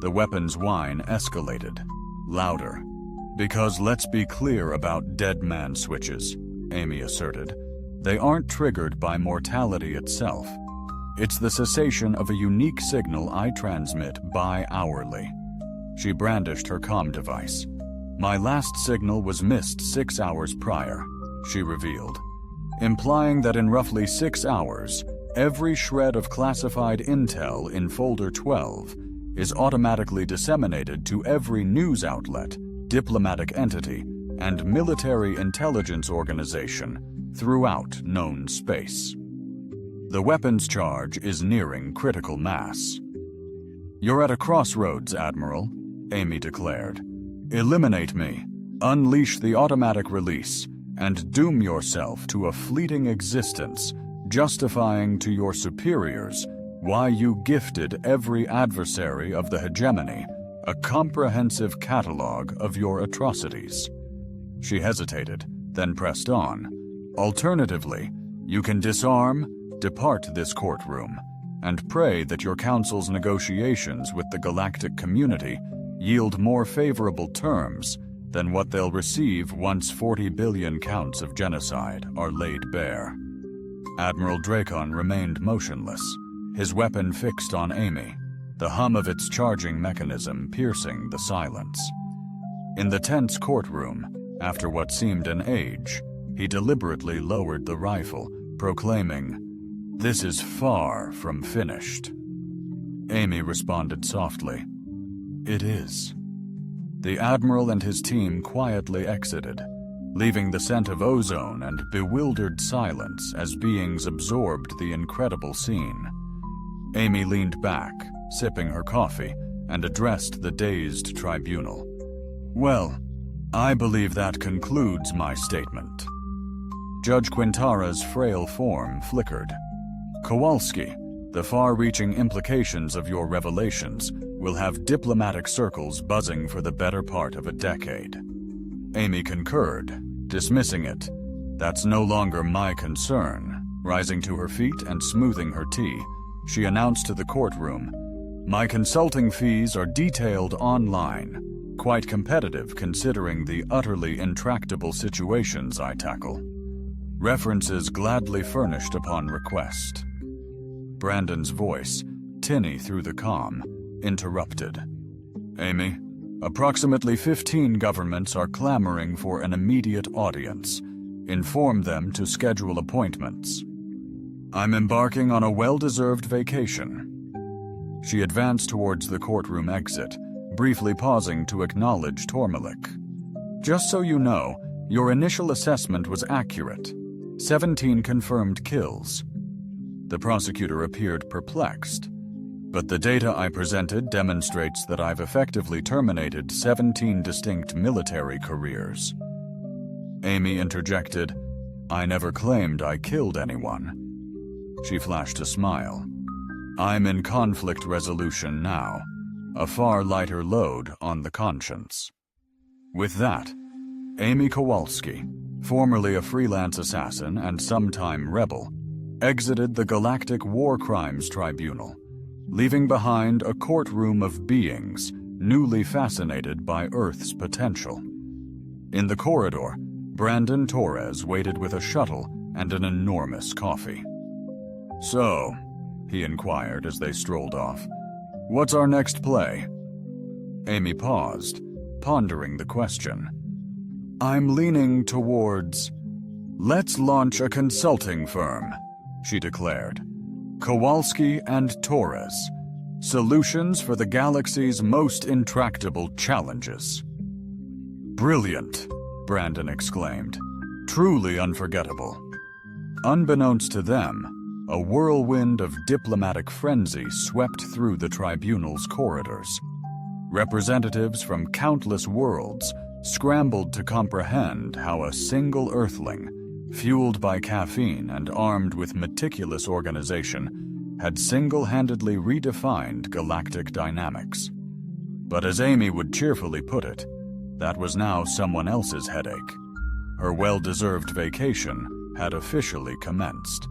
The weapon's whine escalated, louder. "Because let's be clear about dead man switches," Amy asserted. "They aren't triggered by mortality itself. It's the cessation of a unique signal I transmit bi-hourly." She brandished her comm device. "My last signal was missed 6 hours prior," she revealed, implying that in roughly 6 hours, every shred of classified intel in Folder 12 is automatically disseminated to every news outlet, diplomatic entity, and military intelligence organization throughout known space. The weapons charge is nearing critical mass. "You're at a crossroads, Admiral," Amy declared. "Eliminate me, unleash the automatic release, and doom yourself to a fleeting existence, justifying to your superiors why you gifted every adversary of the hegemony a comprehensive catalog of your atrocities." She hesitated, then pressed on. "Alternatively, you can disarm, depart this courtroom, and pray that your council's negotiations with the galactic community yield more favorable terms than what they'll receive once 40 billion counts of genocide are laid bare." Admiral Dracon remained motionless, his weapon fixed on Amy, the hum of its charging mechanism piercing the silence. In the tense courtroom, after what seemed an age, he deliberately lowered the rifle, proclaiming, "This is far from finished." Amy responded softly, "It is." The Admiral and his team quietly exited, leaving the scent of ozone and bewildered silence as beings absorbed the incredible scene. Amy leaned back, sipping her coffee, and addressed the dazed tribunal. "Well, I believe that concludes my statement." Judge Quintara's frail form flickered. "Kowalski, the far-reaching implications of your revelations will have diplomatic circles buzzing for the better part of a decade." Amy concurred, dismissing it. "That's no longer my concern." Rising to her feet and smoothing her tea, she announced to the courtroom, "My consulting fees are detailed online, quite competitive considering the utterly intractable situations I tackle. References gladly furnished upon request." Brandon's voice, tinny through the comm, interrupted. "Amy, approximately 15 governments are clamoring for an immediate audience. Inform them to schedule appointments. I'm embarking on a well-deserved vacation." She advanced towards the courtroom exit, briefly pausing to acknowledge Tormalik. "Just so you know, your initial assessment was accurate. 17 confirmed kills." The prosecutor appeared perplexed. "But the data I presented demonstrates that I've effectively terminated 17 distinct military careers." Amy interjected, "I never claimed I killed anyone." She flashed a smile. "I'm in conflict resolution now, a far lighter load on the conscience." With that, Amy Kowalski, formerly a freelance assassin and sometime rebel, exited the Galactic War Crimes Tribunal, leaving behind a courtroom of beings newly fascinated by Earth's potential. In the corridor, Brandon Torres waited with a shuttle and an enormous coffee. "So," he inquired as they strolled off, "what's our next play?" Amy paused, pondering the question. "I'm leaning towards, let's launch a consulting firm," she declared. "Kowalski and Torres. Solutions for the galaxy's most intractable challenges." "Brilliant," Brandon exclaimed. "Truly unforgettable." Unbeknownst to them, a whirlwind of diplomatic frenzy swept through the tribunal's corridors. Representatives from countless worlds scrambled to comprehend how a single Earthling, fueled by caffeine and armed with meticulous organization, had single-handedly redefined galactic dynamics. But as Amy would cheerfully put it, that was now someone else's headache. Her well-deserved vacation had officially commenced.